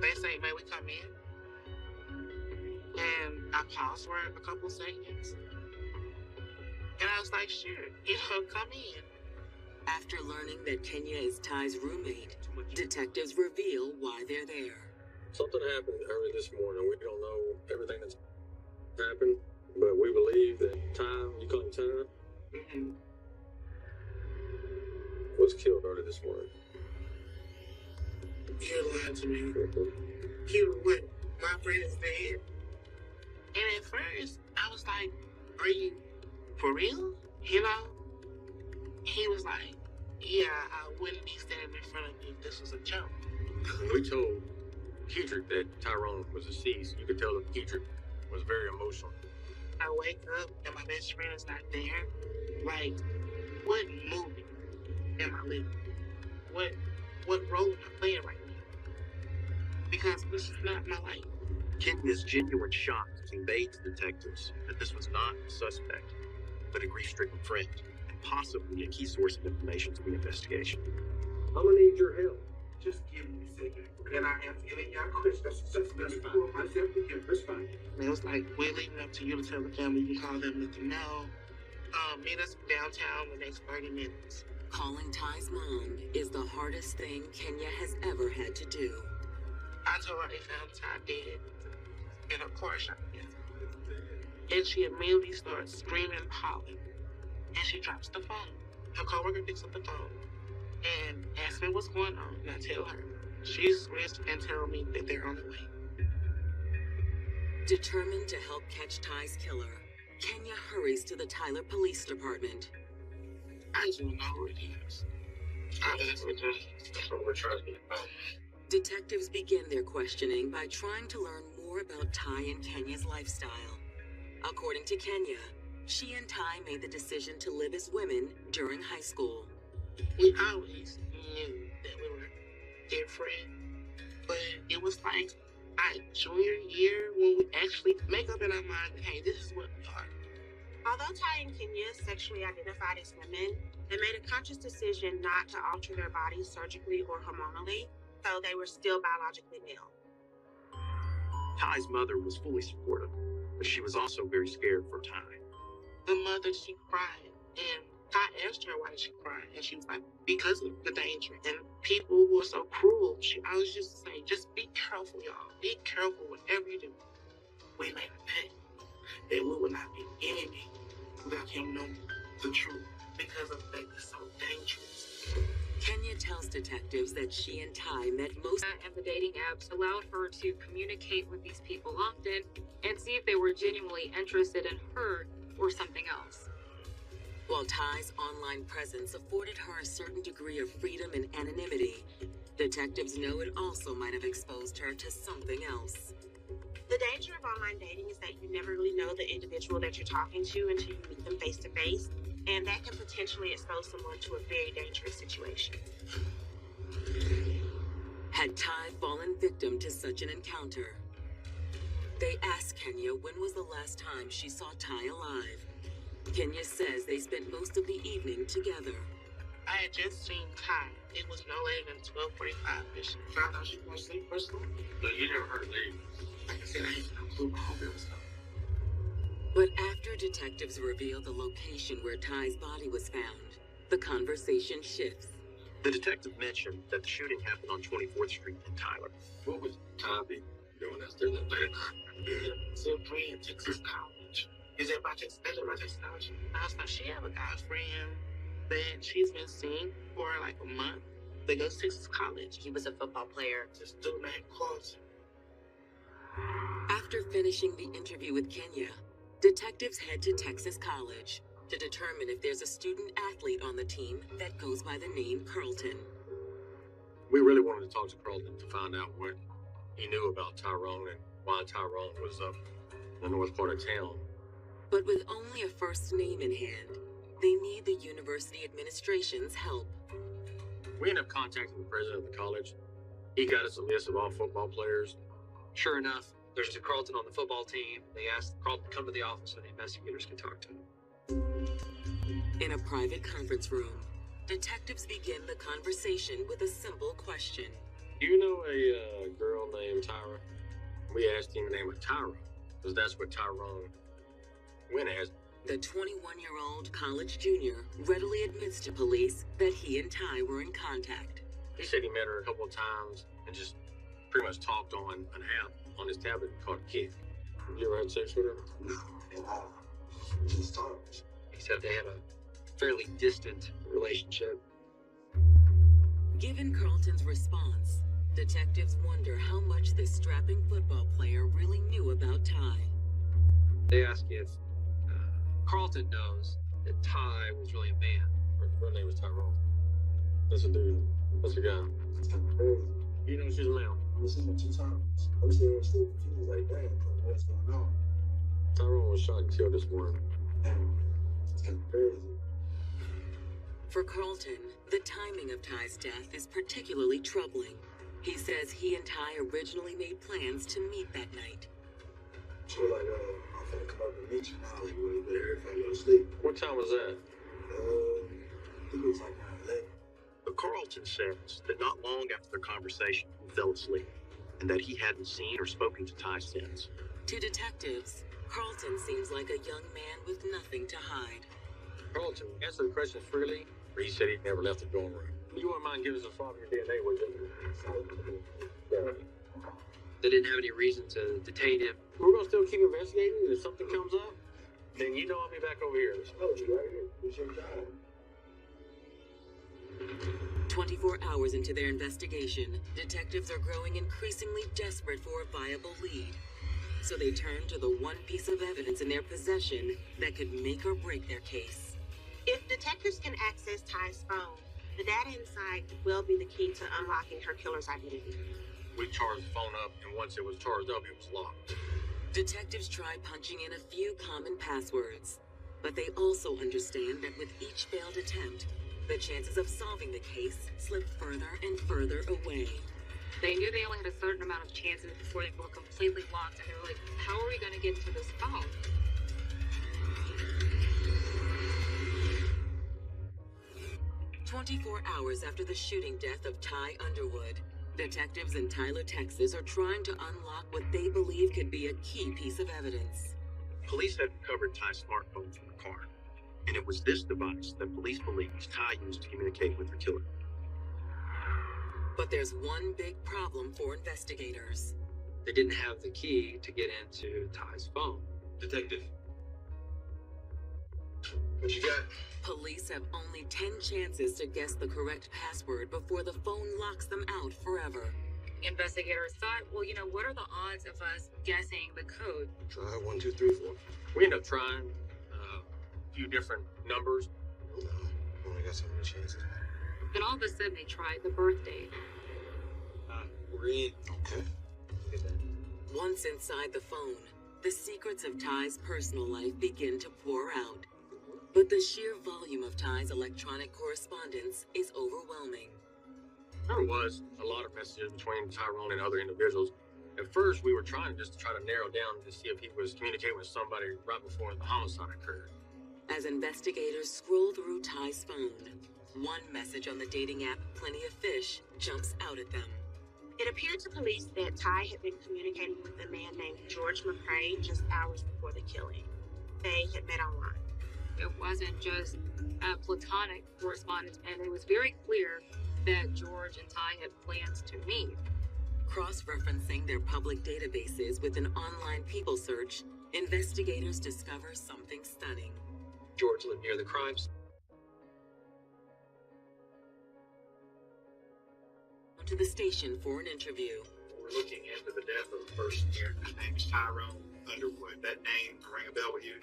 They say, may we come in? And I paused for a couple seconds. And I was like, sure, come in. After learning that Kenya is Ty's roommate, detectives reveal why they're there. Something happened early this morning. We don't know everything that's happened, but we believe that Ty, you call him Ty, was killed early this morning. You lied to me. You what? My friend is dead. And at first, I was like, are you for real? You know? He was like, yeah, I wouldn't be standing in front of you if this was a joke. When we told Kedrick that Tyrone was deceased, you could tell that Kedrick was very emotional. I wake up and my best friend is not there. Like, what movie am I living? What role am I playing right now? Because this is not my life. Kenya's genuine shock conveyed to detectives that this was not a suspect, but a grief-stricken friend, and possibly a key source of information to the investigation. I'm gonna need your help. Just give me a second. And I am giving y'all questions. That's fine. Myself to you. That's fine. And it was like, we're leaving up to you to tell the family. You call them, let them know. Meet us downtown the next 30 minutes. Calling Ty's mom is the hardest thing Kenya has ever had to do. I told her they found Ty dead in a car shop. And she immediately starts screaming and hollering. And she drops the phone. Her coworker picks up the phone and asks me what's going on. And I tell her. She screams and tells me that they're on the way. Determined to help catch Ty's killer, Kenya hurries to the Tyler Police Department. I just don't know who it is. That's what we're trying to get about. Detectives begin their questioning by trying to learn more about Ty and Kenya's lifestyle. According to Kenya, she and Ty made the decision to live as women during high school. We always knew that we were different, but it was like our junior year when we actually make up in our mind, hey, this is what we are. Although Ty and Kenya sexually identified as women, they made a conscious decision not to alter their bodies surgically or hormonally, so they were still biologically male. Ty's mother was fully supportive, but she was also very scared for Ty. The mother, she cried, and I asked her why she cried, and she was like, because of the danger and people who are so cruel. I was just saying, just be careful, y'all. Be careful whatever you do. We made a bet that we would not be anything without him knowing the truth, because of that is so dangerous. Kenya tells detectives that she and Ty met most and the dating apps allowed her to communicate with these people often and see if they were genuinely interested in her or something else. While Ty's online presence afforded her a certain degree of freedom and anonymity, detectives know it also might have exposed her to something else. The danger of online dating is that you never really know the individual that you're talking to until you meet them face to face, and that can potentially expose someone to a very dangerous situation. Had Ty fallen victim to such an encounter? They asked Kenya when was the last time she saw Ty alive. Kenya says they spent most of the evening together. I had just seen Ty. It was no later than 12:45-ish. So I thought she was going to sleep or something. But you never heard leave. Like I said, I had no clue. I hope it was up. But after detectives reveal the location where Ty's body was found, the conversation shifts. The detective mentioned that the shooting happened on 24th Street in Tyler. What was Ty doing that's there that day? So friend, Texas College. Is that my Texas College? I was like, she have a guy friend that she's been seeing for like a month. They go to Texas College. He was a football player. Just do that close. After finishing the interview with Kenya, detectives head to Texas College to determine if there's a student athlete on the team that goes by the name Carlton. We really wanted to talk to Carlton to find out what he knew about Tyrone and why Tyrone was up in the north part of town. But with only a first name in hand, they need the university administration's help. We ended up contacting the president of the college. He got us a list of all football players. Sure enough, there's a Carlton on the football team. They asked Carlton to come to the office so the investigators can talk to him. In a private conference room, detectives begin the conversation with a simple question. Do you know a girl named Tyra? We asked him the name of Tyra, because that's what Tyrone went as. The 21-year-old college junior readily admits to police that he and Ty were in contact. He said he met her a couple of times and just pretty much talked on an app on his tablet called Kid. You ever had sex with her? No, at all. Just talked. He said they had a fairly distant relationship. Given Carlton's response, detectives wonder how much this strapping football player really knew about Ty. They ask if Carlton knows that Ty was really a man. Her name was Tyrone. That's a dude. That's a guy. That's kind of crazy. You know she's a male. I've seen her 2 times. I'm still confused like, damn, what's going on? Tyrone was shot and killed this morning. It's kind of crazy. For Carlton, the timing of Ty's death is particularly troubling. He says he and Ty originally made plans to meet that night. She was like, I'm finna come up and meet you now. Like, well, you better everybody go to sleep. What time was that? I think it was like 9:11. But Carlton says that not long after their conversation, he fell asleep, and that he hadn't seen or spoken to Ty since. To detectives, Carlton seems like a young man with nothing to hide. Carlton, answer the question freely, or he said he never left the dorm room. You wouldn't mind giving us a swab of your DNA, would you? They didn't have any reason to detain him. We're gonna still keep investigating, and if something comes up, then you know I'll be back over here. I told you right here. It's your job. 24 hours into their investigation, detectives are growing increasingly desperate for a viable lead. So they turn to the one piece of evidence in their possession that could make or break their case. If detectives can access Ty's phone, the data inside could well be the key to unlocking her killer's identity. We charged the phone up, and once it was charged up, it was locked. Detectives try punching in a few common passwords, but they also understand that with each failed attempt, the chances of solving the case slip further and further away. They knew they only had a certain amount of chances before they were completely locked, and they were like, how are we going to get to this phone? "24 hours after the shooting death of Ty Underwood, detectives in Tyler, Texas are trying to unlock what they believe could be a key piece of evidence. Police had recovered Ty's smartphone from the car, and it was this device that police believe Ty used to communicate with her killer. But there's one big problem for investigators. They didn't have the key to get into Ty's phone. Detective. What you got? Police have only 10 chances to guess the correct password before the phone locks them out forever. Investigators thought, well, what are the odds of us guessing the code? Try 1, 2, 3, 4. We ended up trying a few different numbers. No, only got so many chances. Then all of a sudden they tried the birthday. We're in. Okay. Once inside the phone, the secrets of Ty's personal life begin to pour out. But the sheer volume of Ty's electronic correspondence is overwhelming. There was a lot of messages between Tyrone and other individuals. At first, we were trying to narrow down to see if he was communicating with somebody right before the homicide occurred. As investigators scroll through Ty's phone, one message on the dating app Plenty of Fish jumps out at them. It appeared to police that Ty had been communicating with a man named George McCrae just hours before the killing. They had met online. It wasn't just a platonic correspondence, and it was very clear that George and Ty had plans to meet. Cross-referencing their public databases with an online people search, investigators discover something stunning. George lived near the crime scene. To the station for an interview. We're looking into the death of a person here. His name is Tyrone Underwood. That name ring a bell with you?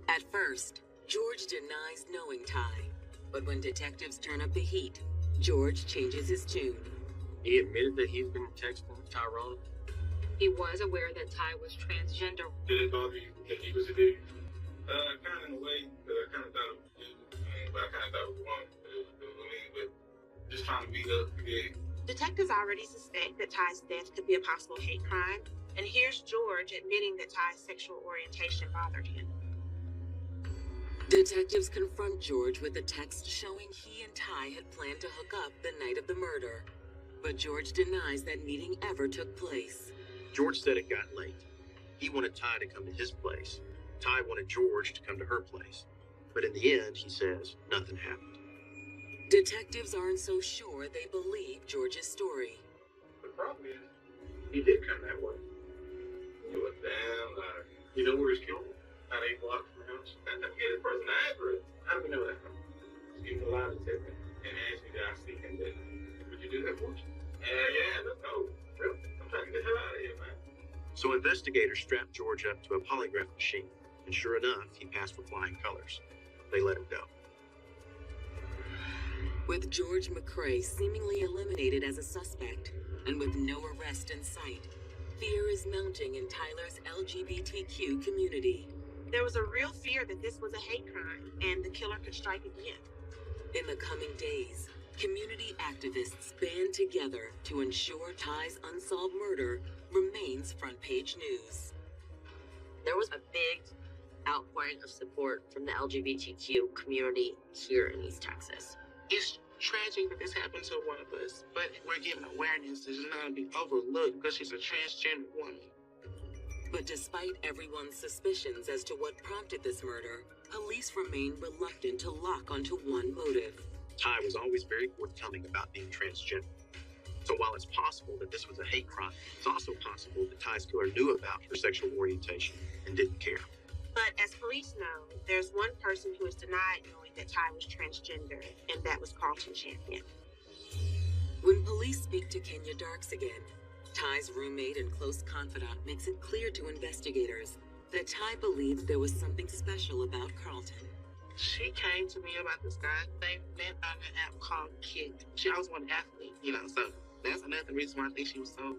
At first, George denies knowing Ty, but when detectives turn up the heat, George changes his tune. He admitted that he's been texting Tyrone. He was aware that Ty was transgender. Did it bother you that he was a dude? Kind of in a way. I kind of thought it was a dude. But I kind of thought it was a woman. But just trying to beat up the gay. Detectives already suspect that Ty's death could be a possible hate crime, and here's George admitting that Ty's sexual orientation bothered him. Detectives confront George with a text showing he and Ty had planned to hook up the night of the murder, but George denies that meeting ever took place. George said it got late. He wanted Ty to come to his place. Ty wanted George to come to her place. But in the end, he says, nothing happened. Detectives aren't so sure they believe George's story. The problem is, he did come that way. He went down, you know where he's killed? About 8 blocks from the house. That we get his person the address. How do we know that? He was alive to tell me and asked me that I see him dead. Would you do that for us? Yeah, let's go. Really? I'm trying to get the hell out of here, man. So investigators strapped George up to a polygraph machine, and sure enough, he passed with flying colors. They let him go. With George McCrae seemingly eliminated as a suspect, and with no arrest in sight, Fear is mounting in Tyler's LGBTQ community. There was a real fear that this was a hate crime and the killer could strike again. In the coming days, community activists band together to ensure Ty's unsolved murder remains front-page news. There was a big outpouring of support from the LGBTQ community here in East Texas. It's tragic that this happened to one of us, but we're given awareness that she's not going to be overlooked because she's a transgender woman. But despite everyone's suspicions as to what prompted this murder, police remain reluctant to lock onto one motive. Ty was always very forthcoming about being transgender. So while it's possible that this was a hate crime, it's also possible that Ty's killer knew about her sexual orientation and didn't care. But as police know, there's one person who is denied knowing that Ty was transgender, and that was Carlton Champion. When police speak to Kenya Darks again, Ty's roommate and close confidant makes it clear to investigators that Ty believes there was something special about Carlton. She came to me about this guy. They met on an app called Kick. She always wanted an athlete, so that's another reason why I think she was so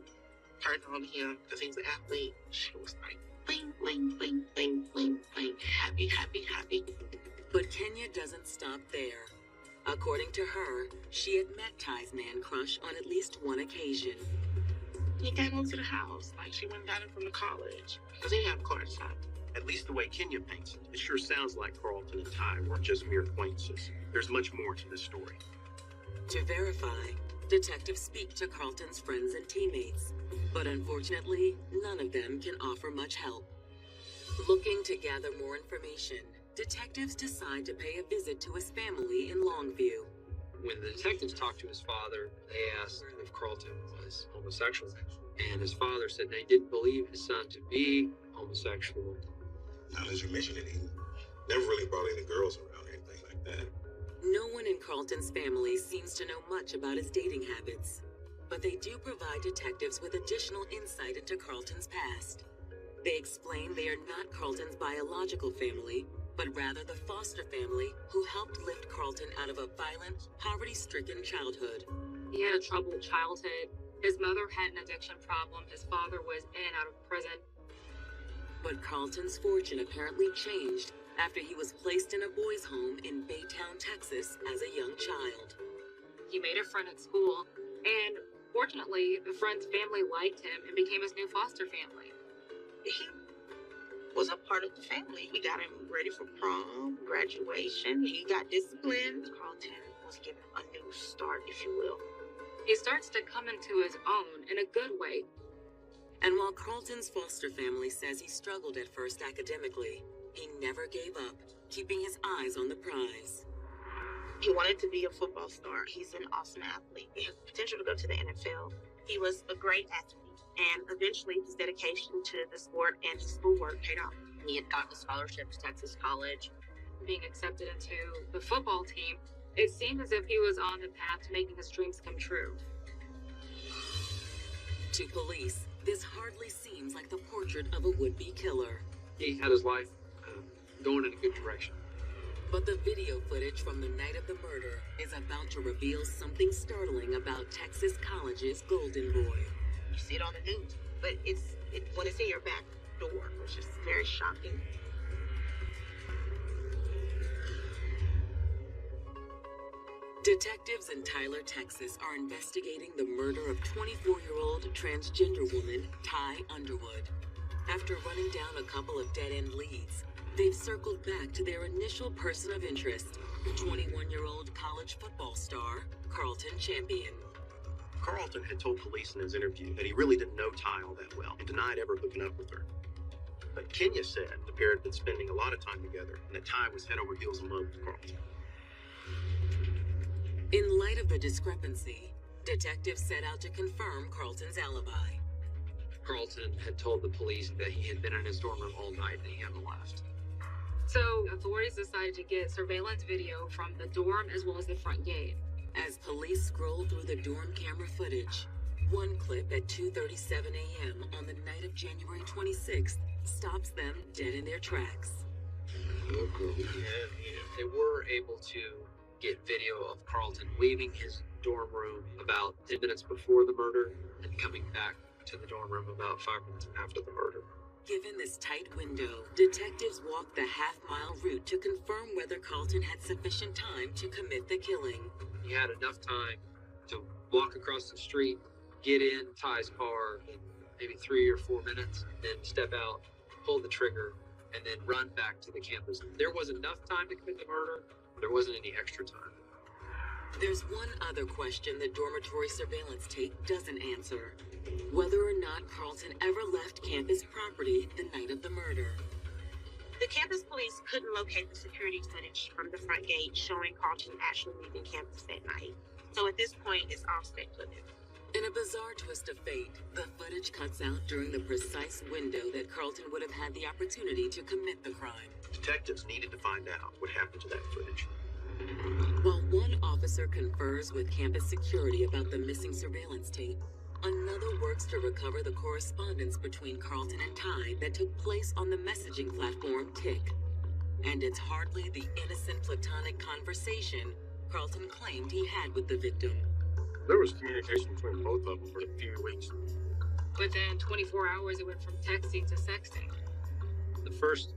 turned on him, because he's an athlete. She was like, bling, bling, bling, bling, bling, bling, happy, happy, happy. But Kenya doesn't stop there. According to her, she had met Ty's man crush on at least one occasion. He came over to the house, like she went and got him from the college, because he didn't have a car at the time. At least the way Kenya paints it, it sure sounds like Carlton and Ty weren't just mere acquaintances. There's much more to this story. To verify, detectives speak to Carlton's friends and teammates, but unfortunately, none of them can offer much help. Looking to gather more information, detectives decide to pay a visit to his family in Longview. When the detectives talked to his father, they asked if Carlton was homosexual, and his father said they didn't believe his son to be homosexual. Now that you mention it, he never really brought any girls around or anything like that. No one in Carlton's family seems to know much about his dating habits, but they do provide detectives with additional insight into Carlton's past. They explain they are not Carlton's biological family, but rather the foster family who helped lift Carlton out of a violent, poverty-stricken childhood. He had a troubled childhood. His mother had an addiction problem. His father was in and out of prison. But Carlton's fortune apparently changed after he was placed in a boys' home in Baytown, Texas as a young child. He made a friend at school, and fortunately, the friend's family liked him and became his new foster family. He was a part of the family. We got him ready for prom, graduation. He got disciplined. Carlton was given a new start, if you will. He starts to come into his own in a good way. And while Carlton's foster family says he struggled at first academically, he never gave up, keeping his eyes on the prize. He wanted to be a football star. He's an awesome athlete. He has potential to go to the NFL. He was a great athlete. And eventually his dedication to the sport and his schoolwork paid off. He had gotten a scholarship to Texas College. Being accepted into the football team, it seemed as if he was on the path to making his dreams come true. To police, this hardly seems like the portrait of a would-be killer. He had his life going in a good direction. But the video footage from the night of the murder is about to reveal something startling about Texas College's golden boy. You see it on the news, but when it's in your back door, which is very shocking. Detectives in Tyler, Texas are investigating the murder of 24-year-old transgender woman Ty Underwood. After running down a couple of dead-end leads, they've circled back to their initial person of interest, 21-year-old college football star Carlton Champion. Carlton had told police in his interview that he really didn't know Ty all that well and denied ever hooking up with her. But Kenya said the pair had been spending a lot of time together and that Ty was head over heels in love with Carlton. In light of the discrepancy, detectives set out to confirm Carlton's alibi. Carlton had told the police that he had been in his dorm room all night and he hadn't left. So authorities decided to get surveillance video from the dorm as well as the front gate. As police scroll through the dorm camera footage, one clip at 2:37 a.m. on the night of January 26th stops them dead in their tracks. They were able to get video of Carlton leaving his dorm room about 10 minutes before the murder and coming back to the dorm room about 5 minutes after the murder. Given this tight window, detectives walked the half-mile route to confirm whether Carlton had sufficient time to commit the killing. He had enough time to walk across the street, get in Ty's car in maybe 3 or 4 minutes, then step out, pull the trigger, and then run back to the campus. There was enough time to commit the murder, but there wasn't any extra time. There's one other question the dormitory surveillance tape doesn't answer. Whether or not Carlton ever left campus property the night of the murder. The campus police couldn't locate the security footage from the front gate showing Carlton actually leaving campus that night. So at this point, it's all speculative. In a bizarre twist of fate, the footage cuts out during the precise window that Carlton would have had the opportunity to commit the crime. Detectives needed to find out what happened to that footage. While one officer confers with campus security about the missing surveillance tape, another works to recover the correspondence between Carlton and Ty that took place on the messaging platform Tick. And it's hardly the innocent platonic conversation Carlton claimed he had with the victim. There was communication between both of them for a few weeks. Within 24 hours, it went from texting to sexting. The first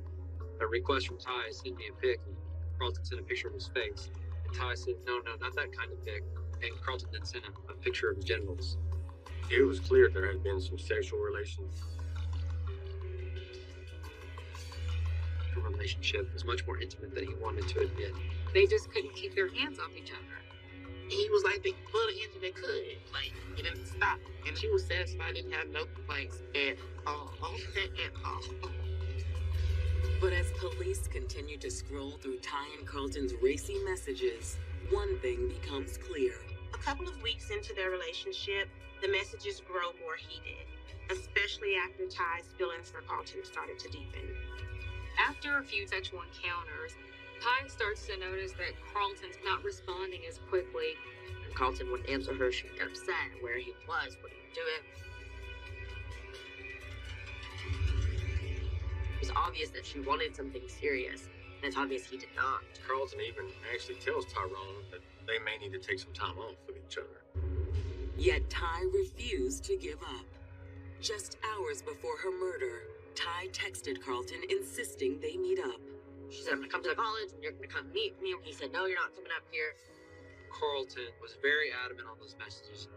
request from Ty sent me a pic, and Carlton sent a picture of his face. And Ty said, no, not that kind of pic. And Carlton then sent him a picture of his genitals. It was clear there had been some sexual relations. The relationship was much more intimate than he wanted to admit. They just couldn't keep their hands off each other. He was like the further they could. Like, he didn't stop. And she was satisfied, didn't have no complaints at all. At all. But as police continue to scroll through Ty and Carlton's racy messages, one thing becomes clear. A couple of weeks into their relationship, the messages grow more heated, especially after Ty's feelings for Carlton started to deepen. After a few sexual encounters, Ty starts to notice that Carlton's not responding as quickly. When Carlton wouldn't answer her, she'd get upset where he was, what he was doing. It was obvious that she wanted something serious, and it's obvious he did not. Carlton even actually tells Tyrone that they may need to take some time off with each other. Yet Ty refused to give up. Just hours before her murder, Ty texted Carlton insisting they meet up. She said, I'm gonna come to the college and you're gonna come meet me. He said, no, you're not coming up here. Carlton was very adamant on those messages.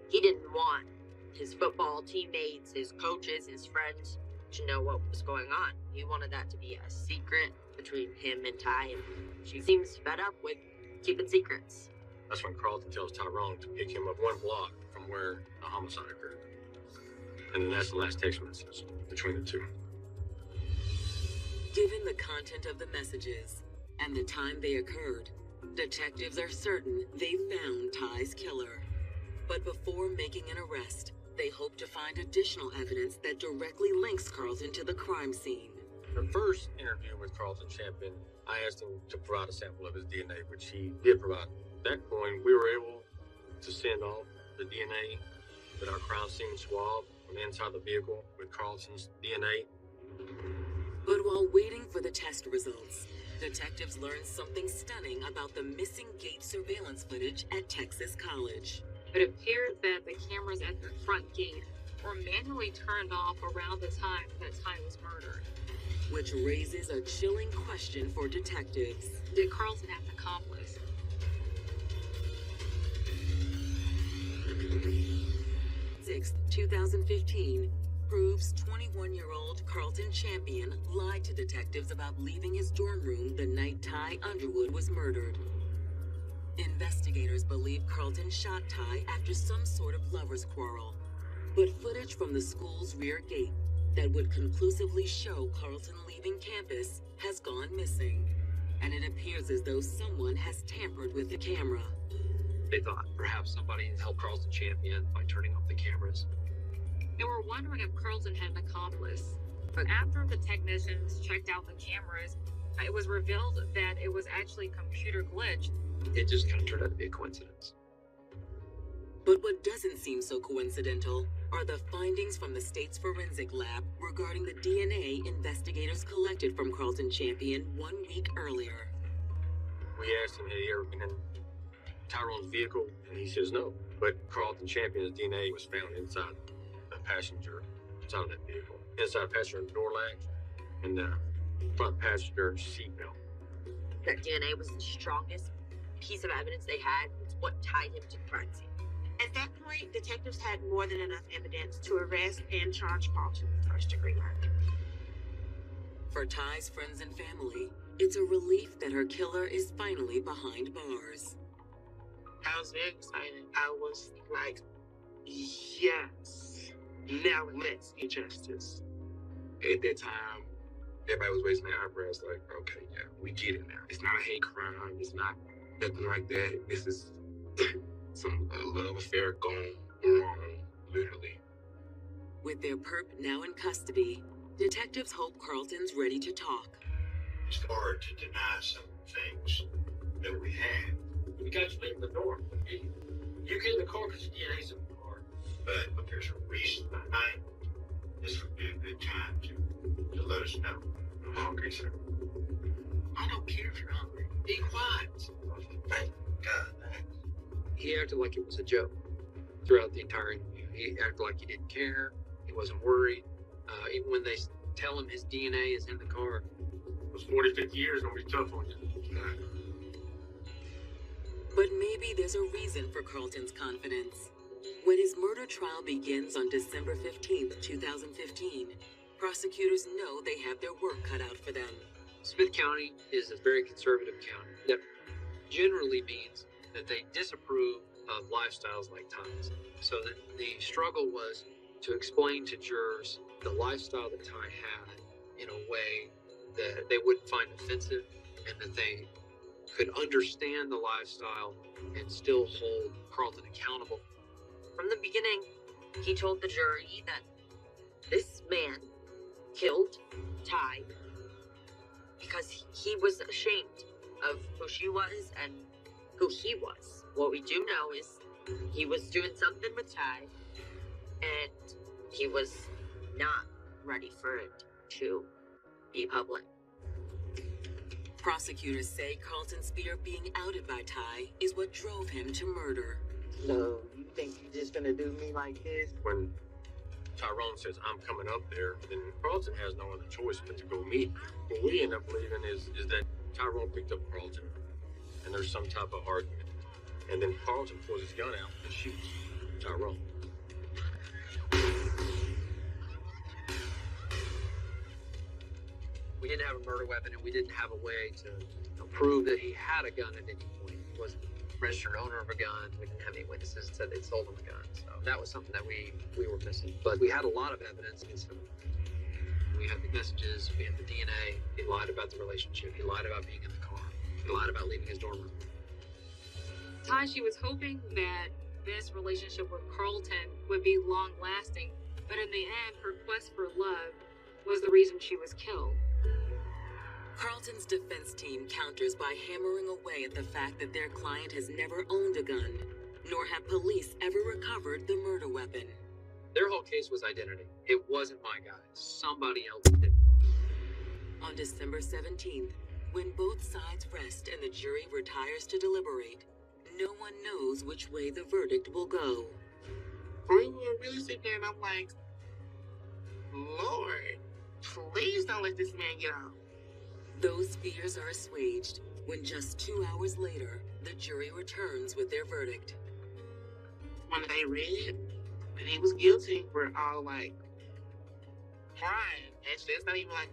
He didn't want his football teammates, his coaches, his friends to know what was going on. He wanted that to be a secret between him and Ty, and she seems fed up with keeping secrets. That's when Carlton tells Tyrone to pick him up 1 block from where the homicide occurred. And then that's the last text message between the two. Given the content of the messages and the time they occurred, detectives are certain they found Ty's killer. But before making an arrest, they hope to find additional evidence that directly links Carlton to the crime scene. The first interview with Carlton Champion, I asked him to provide a sample of his DNA, which he did provide. At that point, we were able to send off the DNA with our crime scene swab from inside the vehicle with Carlton's DNA. But while waiting for the test results, detectives learned something stunning about the missing gate surveillance footage at Texas College. It appears that the cameras at the front gate were manually turned off around the time that Ty was murdered. Which raises a chilling question for detectives. Did Carlton have an accomplice? 6th, 2015, proves 21-year-old Carlton Champion lied to detectives about leaving his dorm room the night Ty Underwood was murdered. Investigators believe Carlton shot Ty after some sort of lover's quarrel, but footage from the school's rear gate that would conclusively show Carlton leaving campus has gone missing, and it appears as though someone has tampered with the camera. They thought perhaps somebody helped Carlton Champion by turning off the cameras. They were wondering if Carlton had an accomplice. But after the technicians checked out the cameras, it was revealed that it was actually a computer glitch. It just kind of turned out to be a coincidence. But what doesn't seem so coincidental are the findings from the state's forensic lab regarding the DNA investigators collected from Carlton Champion 1 week earlier. We asked him, had he ever been in Tyrone's vehicle? And he says no. But Carlton Champion's DNA was found inside the passenger side of that vehicle. Inside passenger door latch and the front passenger seatbelt. That DNA was the strongest piece of evidence they had. It's what tied him to the crime scene. At that point, detectives had more than enough evidence to arrest and charge Carlton with first-degree murder. For Ty's friends and family, it's a relief that her killer is finally behind bars. I was very excited. I was like, yes, now let's get justice. At that time, everybody was raising their eyebrows like, okay, yeah, we get it now. It's not a hate crime. It's not nothing like that. This is some love affair going wrong, literally. With their perp now in custody, detectives hope Carlton's ready to talk. It's hard to deny some things that we had. We got you leaving the door. You get in the car because your DNA's in the car. But there's a reason behind it. This would be a good time to let us know. I'm hungry, sir. I don't care if you're hungry. Be quiet. Thank God. He acted like it was a joke throughout the entire interview. He acted like he didn't care. He wasn't worried. Even when they tell him his DNA is in the car. Those 40, 50 years gonna be tough on you. But maybe there's a reason for Carlton's confidence. When his murder trial begins on December 15th, 2015, prosecutors know they have their work cut out for them. Smith County is a very conservative county. That generally means that they disapprove of lifestyles like Ty's. So the struggle was to explain to jurors the lifestyle that Ty had in a way that they wouldn't find offensive and that they could understand the lifestyle and still hold Carlton accountable. From the beginning, he told the jury that this man killed Ty because he was ashamed of who she was and who he was. What we do know is he was doing something with Ty and he was not ready for it to be public. Prosecutors say Carlton's fear of being outed by Ty is what drove him to murder. So, you think you're just gonna do me like this? When Tyrone says, I'm coming up there, then Carlton has no other choice but to go meet. What we end up believing is that Tyrone picked up Carlton, and there's some type of argument. And then Carlton pulls his gun out and shoots Tyrone. We didn't have a murder weapon, and we didn't have a way to prove that he had a gun at any point. He wasn't a registered owner of a gun. We didn't have any witnesses that said they'd sold him a gun. So that was something that we were missing. But we had a lot of evidence against him. We had the messages, we had the DNA. He lied about the relationship. He lied about being in the car. He lied about leaving his dorm room. Ty, she was hoping that this relationship with Carlton would be long-lasting, but in the end, her quest for love was the reason she was killed. Carlton's defense team counters by hammering away at the fact that their client has never owned a gun, nor have police ever recovered the murder weapon. Their whole case was identity. It wasn't my guy. Somebody else did. On December 17th, when both sides rest and the jury retires to deliberate, no one knows which way the verdict will go. We were really sitting there and I'm like, Lord, please don't let this man get out. Those fears are assuaged when just 2 hours later, the jury returns with their verdict. When they read that he was guilty, we're all like crying. Actually, it's not even like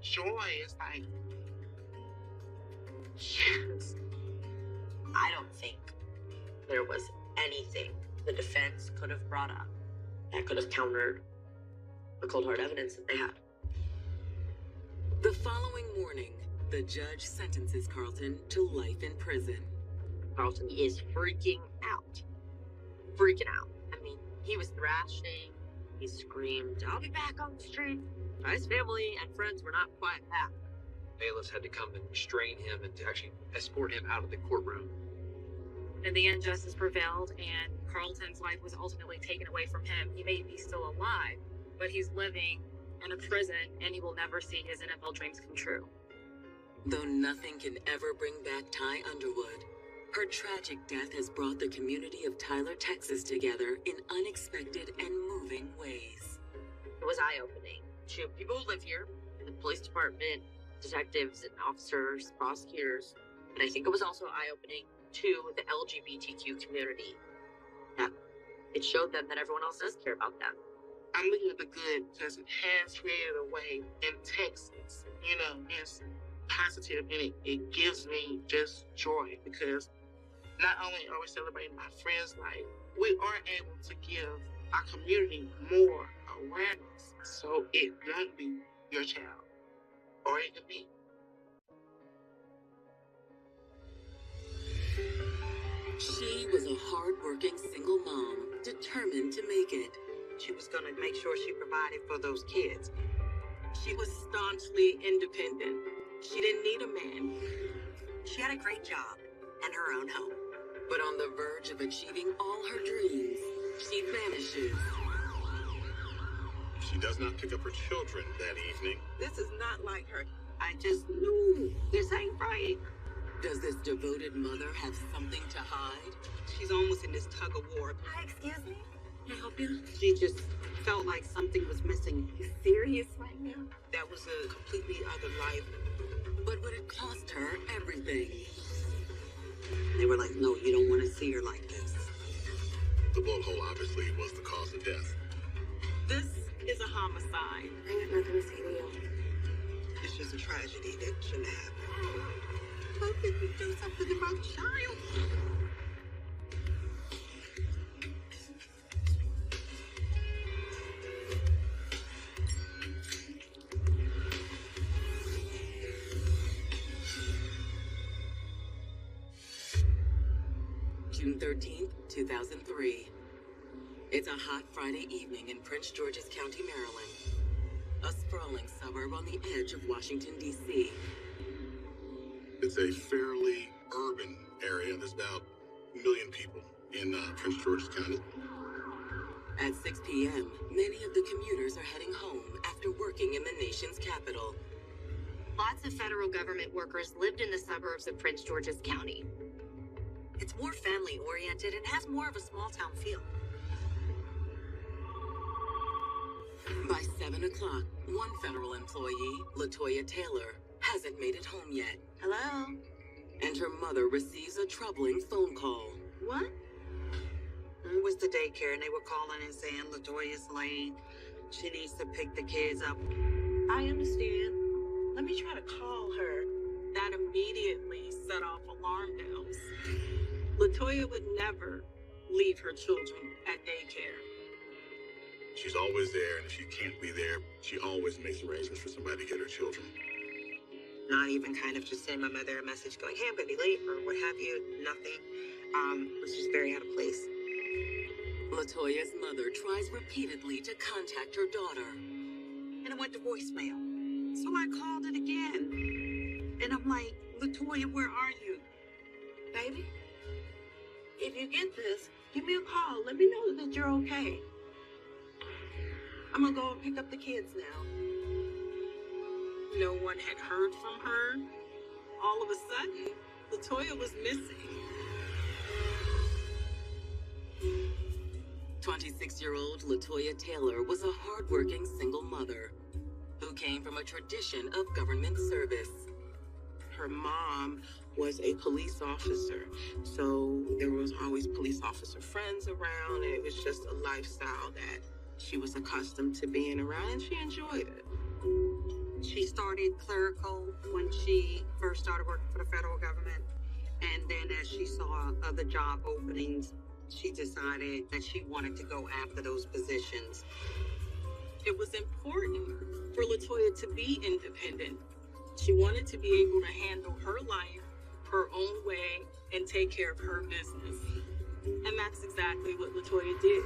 joy. It's like, yes. I don't think there was anything the defense could have brought up that could have countered the cold hard evidence that they had. The following morning, the judge sentences Carlton to life in prison. Carlton is freaking out. Freaking out. I mean, he was thrashing. He screamed, I'll be back on the street. His family and friends were not quite happy. Bailiffs had to come and restrain him and to actually escort him out of the courtroom. In the end, justice prevailed, and Carlton's life was ultimately taken away from him. He may be still alive, but he's living in a prison, and he will never see his NFL dreams come true. Though nothing can ever bring back Ty Underwood, her tragic death has brought the community of Tyler, Texas together in unexpected and moving moving ways. It was eye-opening to people who live here, the police department, detectives and officers, prosecutors. And I think it was also eye-opening to the LGBTQ community. That it showed them that everyone else does care about them. I'm looking at the good because it has created a way in Texas. You know, it's positive and it gives me just joy because not only are we celebrating my friend's life, we are able to give our community more awareness. So it won't be your child, or it could be. She was a hard-working single mom, determined to make it. She was going to make sure she provided for those kids. She was staunchly independent. She didn't need a man. She had a great job and her own home. But on the verge of achieving all her dreams, she vanishes. She does not pick up her children that evening. This is not like her. I just knew this ain't right. Does this devoted mother have something to hide? She's almost in this tug of war. Hi, excuse me. Can I help you? She just felt like something was missing. You serious right now? That was a completely other life. But would it cost her everything? They were like, no, you don't want to see her like this. The blowhole obviously was the cause of death. This is a homicide. I got nothing to say to you. It's just a tragedy that shouldn't happen. How could you do something about a child? June 13th, 2003. It's a hot Friday evening in Prince George's County, Maryland. A sprawling suburb on the edge of Washington, D.C. It's a fairly urban area. There's about 1 million people in Prince George's County. At 6 p.m., many of the commuters are heading home after working in the nation's capital. Lots of federal government workers lived in the suburbs of Prince George's County. It's more family-oriented and has more of a small-town feel. By 7 o'clock, one federal employee, LaToya Taylor, hasn't made it home yet. Hello? And her mother receives a troubling phone call. What? It was the daycare, and they were calling and saying LaToya's late. She needs to pick the kids up. I understand. Let me try to call her. That immediately set off alarm bells. LaToya would never leave her children at daycare. She's always there, and if she can't be there, she always makes arrangements for somebody to get her children. Not even kind of just send my mother a message going, hey, I'm gonna be late, or what have you, nothing. Was just very out of place. LaToya's mother tries repeatedly to contact her daughter. And it went to voicemail. So I called it again. And I'm like, LaToya, where are you? Baby, if you get this, give me a call. Let me know that you're okay. I'm gonna go and pick up the kids now. No one had heard from her. All of a sudden, LaToya was missing. 26-year-old LaToya Taylor was a hardworking single mother who came from a tradition of government service. Her mom was a police officer, so there was always police officer friends around, and it was just a lifestyle that she was accustomed to being around, and she enjoyed it. She started clerical when she first started working for the federal government, and then as she saw other job openings, she decided that she wanted to go after those positions. It was important for LaToya to be independent. She wanted to be able to handle her life her own way and take care of her business. And that's exactly what LaToya did.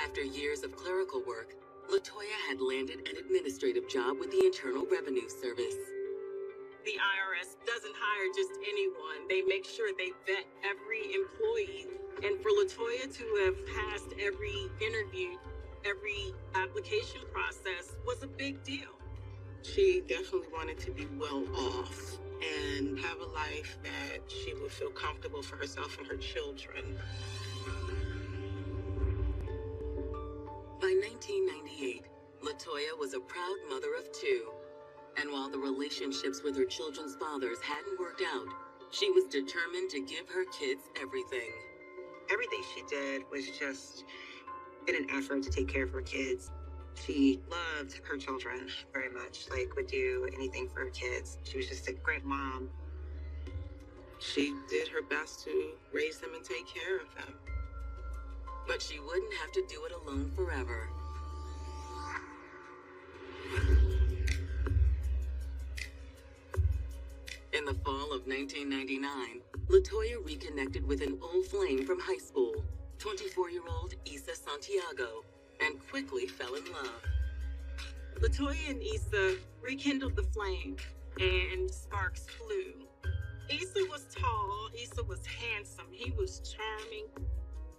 After years of clerical work, LaToya had landed an administrative job with the Internal Revenue Service. The IRS doesn't hire just anyone. They make sure they vet every employee. And for LaToya to have passed every interview, every application process was a big deal. She definitely wanted to be well off and have a life that she would feel comfortable for herself and her children. 1998, LaToya was a proud mother of two. And while the relationships with her children's fathers hadn't worked out, she was determined to give her kids everything. Everything she did was just in an effort to take care of her kids. She loved her children very much, like would do anything for her kids. She was just a great mom. She did her best to raise them and take care of them. But she wouldn't have to do it alone forever. In the fall of 1999, LaToya reconnected with an old flame from high school, 24-year-old Issa Santiago, and quickly fell in love. LaToya and Issa rekindled the flame, and sparks flew. Issa was tall, Issa was handsome, he was charming.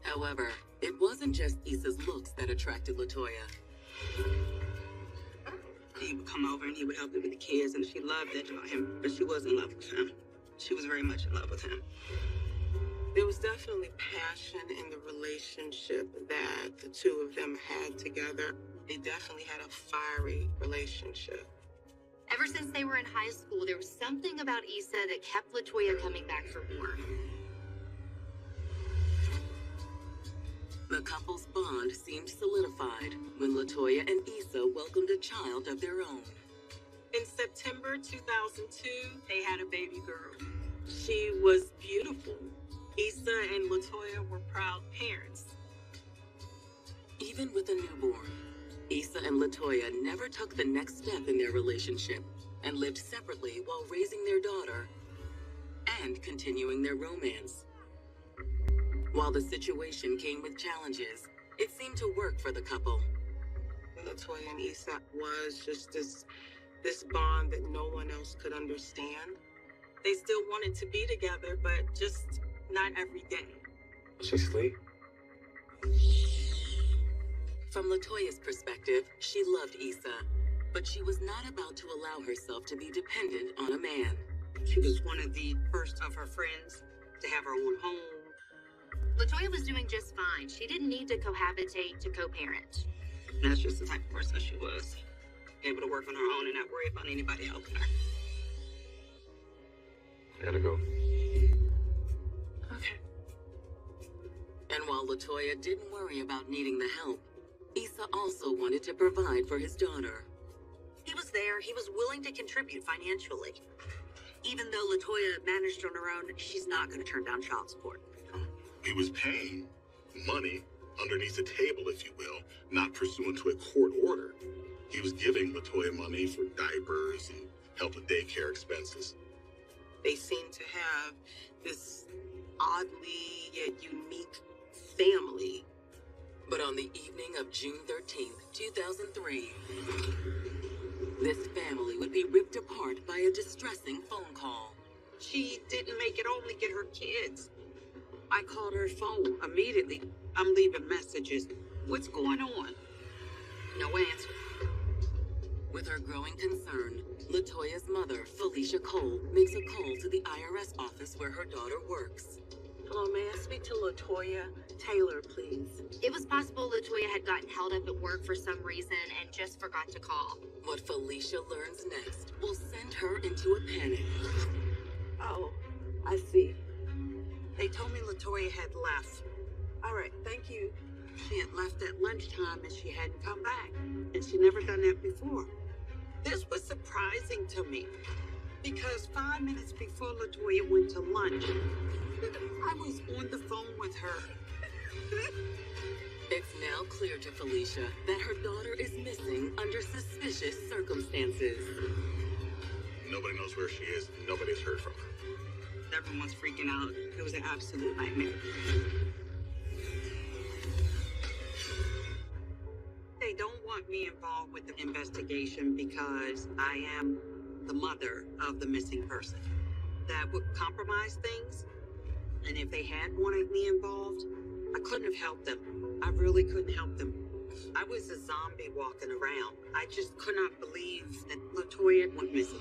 However, it wasn't just Issa's looks that attracted LaToya. He would come over and he would help me with the kids, and she loved that about him, but she was in love with him. She was very much in love with him. There was definitely passion in the relationship that the two of them had together. They definitely had a fiery relationship. Ever since they were in high school, there was something about Issa that kept LaToya coming back for more. The couple's bond seemed solidified when LaToya and Issa welcomed a child of their own. In September 2002, they had a baby girl. She was beautiful. Issa and LaToya were proud parents. Even with a newborn, Issa and LaToya never took the next step in their relationship and lived separately while raising their daughter and continuing their romance. While the situation came with challenges, it seemed to work for the couple. LaToya and Issa was just this bond that no one else could understand. They still wanted to be together, but just not every day. She sleep? From LaToya's perspective, she loved Issa, but she was not about to allow herself to be dependent on a man. She was one of the first of her friends to have her own home. LaToya was doing just fine. She didn't need to cohabitate to co-parent. That's just the type of person she was. Able to work on her own and not worry about anybody helping her. Gotta go. Okay. And while LaToya didn't worry about needing the help, Issa also wanted to provide for his daughter. He was there. He was willing to contribute financially. Even though LaToya managed on her own, she's not going to turn down child support. He was paying money underneath the table, if you will, not pursuant to a court order. He was giving LaToya money for diapers and help with daycare expenses. They seemed to have this oddly yet unique family. But on the evening of June 13th, 2003, this family would be ripped apart by a distressing phone call. She didn't make it home to get her kids. I called her phone immediately. I'm leaving messages. What's going on? No answer. With her growing concern, LaToya's mother, Felicia Cole, makes a call to the IRS office where her daughter works. Hello, may I speak to LaToya Taylor, please? It was possible LaToya had gotten held up at work for some reason and just forgot to call. What Felicia learns next will send her into a panic. Oh, I see. They told me LaToya had left. All right, thank you. She had left at lunchtime and she hadn't come back. And she never done that before. This was surprising to me because 5 minutes before LaToya went to lunch, I was on the phone with her. It's now clear to Felicia that her daughter is missing under suspicious circumstances. Nobody knows where she is. Nobody's heard from her. Everyone's freaking out. It was an absolute nightmare. They don't want me involved with the investigation because I am the mother of the missing person. That would compromise things. And if they had wanted me involved, I couldn't have helped them. I really couldn't help them. I was a zombie walking around. I just could not believe that LaToya went missing.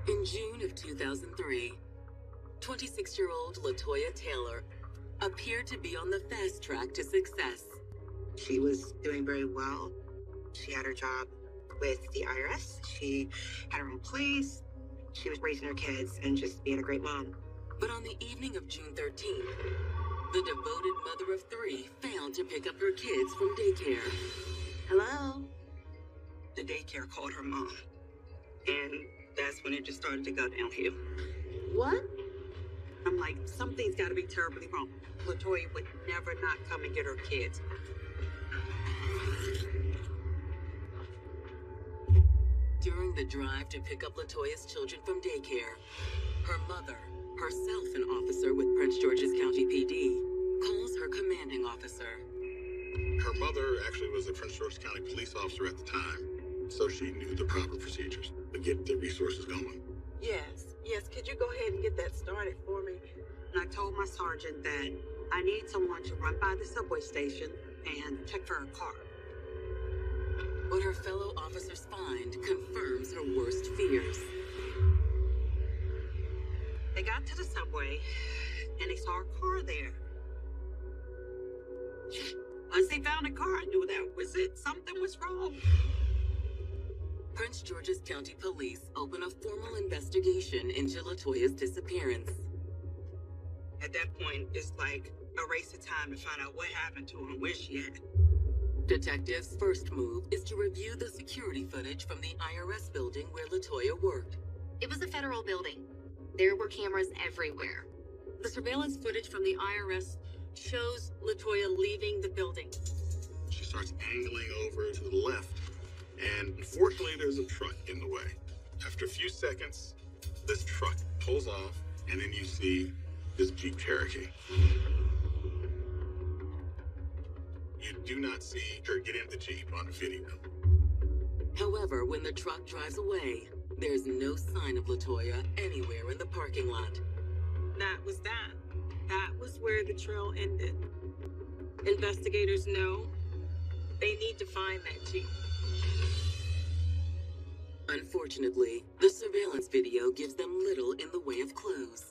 In June of of 2003, 26-year-old LaToya Taylor appeared to be on the fast track to success. She was doing very well. She had her job with the IRS. She had her own place. She was raising her kids and just being a great mom. But on the evening of June 13th, the devoted mother of 3 failed to pick up her kids from daycare. Hello? The daycare called her mom. And that's when it just started to go downhill. What? I'm like, something's got to be terribly wrong. LaToya would never not come and get her kids. During the drive to pick up LaToya's children from daycare, her mother, herself an officer with Prince George's County PD, calls her commanding officer. Her mother actually was a Prince George's County police officer at the time, so she knew the proper procedures to get the resources going. Yes, could you go ahead and get that started for me? And I told my sergeant that I need someone to run by the subway station and check for her car. What her fellow officers find confirms her worst fears. They got to the subway, and they saw a car there. Once they found the car, I knew that was it. Something was wrong. Prince George's County Police open a formal investigation into LaToya's disappearance. At that point, it's like a race of time to find out what happened to her and where she at. Detectives' first move is to review the security footage from the IRS building where LaToya worked. It was a federal building. There were cameras everywhere. The surveillance footage from the IRS shows LaToya leaving the building. She starts angling over to the left, and unfortunately, there's a truck in the way. After a few seconds, this truck pulls off, and then you see this Jeep Cherokee. You do not see her get in the Jeep on the video. However, when the truck drives away, there's no sign of LaToya anywhere in the parking lot. That was that. That was where the trail ended. Investigators know they need to find that Jeep. Unfortunately, the surveillance video gives them little in the way of clues.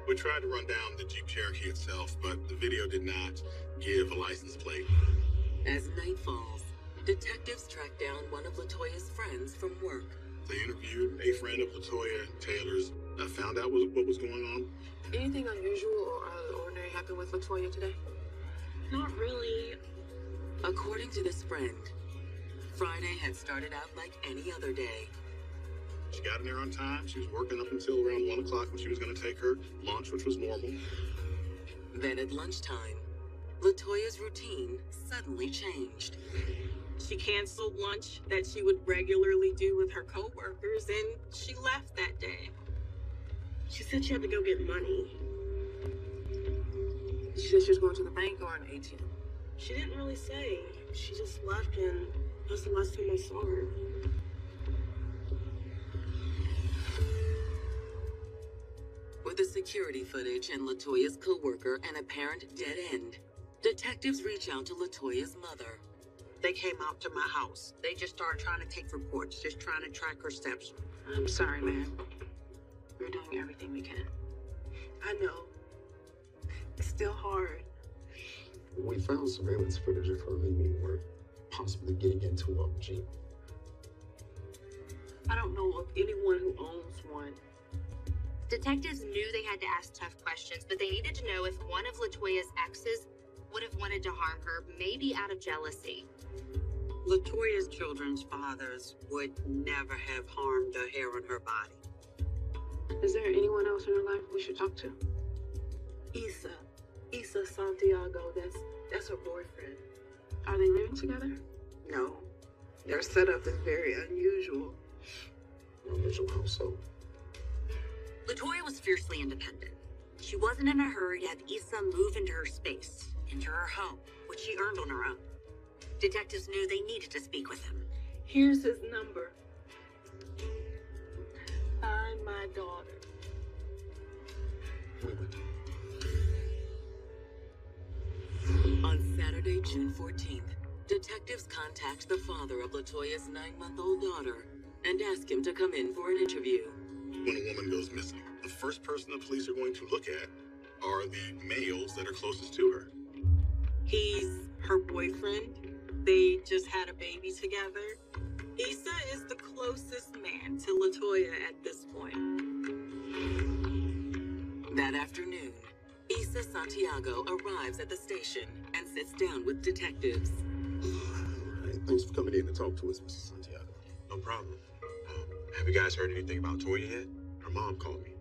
We tried to run down the Jeep Cherokee itself, but the video did not give a license plate. As night falls, detectives track down one of LaToya's friends from work. They interviewed a friend of LaToya Taylor's, found out what was going on. Anything unusual or out of the ordinary happened with LaToya today? Not really. According to this friend, Friday had started out like any other day. She got in there on time. She was working up until around 1 o'clock when she was going to take her lunch, which was normal. Then at lunchtime, LaToya's routine suddenly changed. She canceled lunch that she would regularly do with her co-workers, and she left that day. She said she had to go get money. She said she was going to the bank or an ATM. She didn't really say. She just left, and that's the last time I saw her. With the security footage and LaToya's co-worker an apparent dead end, detectives reach out to LaToya's mother. They came out to my house. They just started trying to take reports, just trying to track her steps. I'm sorry, ma'am. We're doing everything we can. I know. It's still hard. We found surveillance footage of her leaving work, possibly getting into a Jeep. I don't know of anyone who owns one. Detectives knew they had to ask tough questions, but they needed to know if one of LaToya's exes would have wanted to harm her, maybe out of jealousy. LaToya's children's fathers would never have harmed the hair on her body. Is there anyone else in her life we should talk to? Isa Santiago, that's her boyfriend. Are they living together? No. Their setup is very unusual. Unusual how so? LaToya was fiercely independent. She wasn't in a hurry to have Issa move into her space, into her home, which she earned on her own. Detectives knew they needed to speak with him. Here's his number. Find my daughter. On Saturday, June 14th, detectives contact the father of LaToya's 9-month-old daughter and ask him to come in for an interview. when a woman goes missing, the first person the police are going to look at are the males that are closest to her. He's her boyfriend. They just had a baby together. Issa is the closest man to LaToya at this point. That afternoon, Issa Santiago arrives at the station and sits down with detectives. Thanks for coming in to talk to us, Mr. Santiago. No problem. Have you guys heard anything about Toya yet? Her mom called me.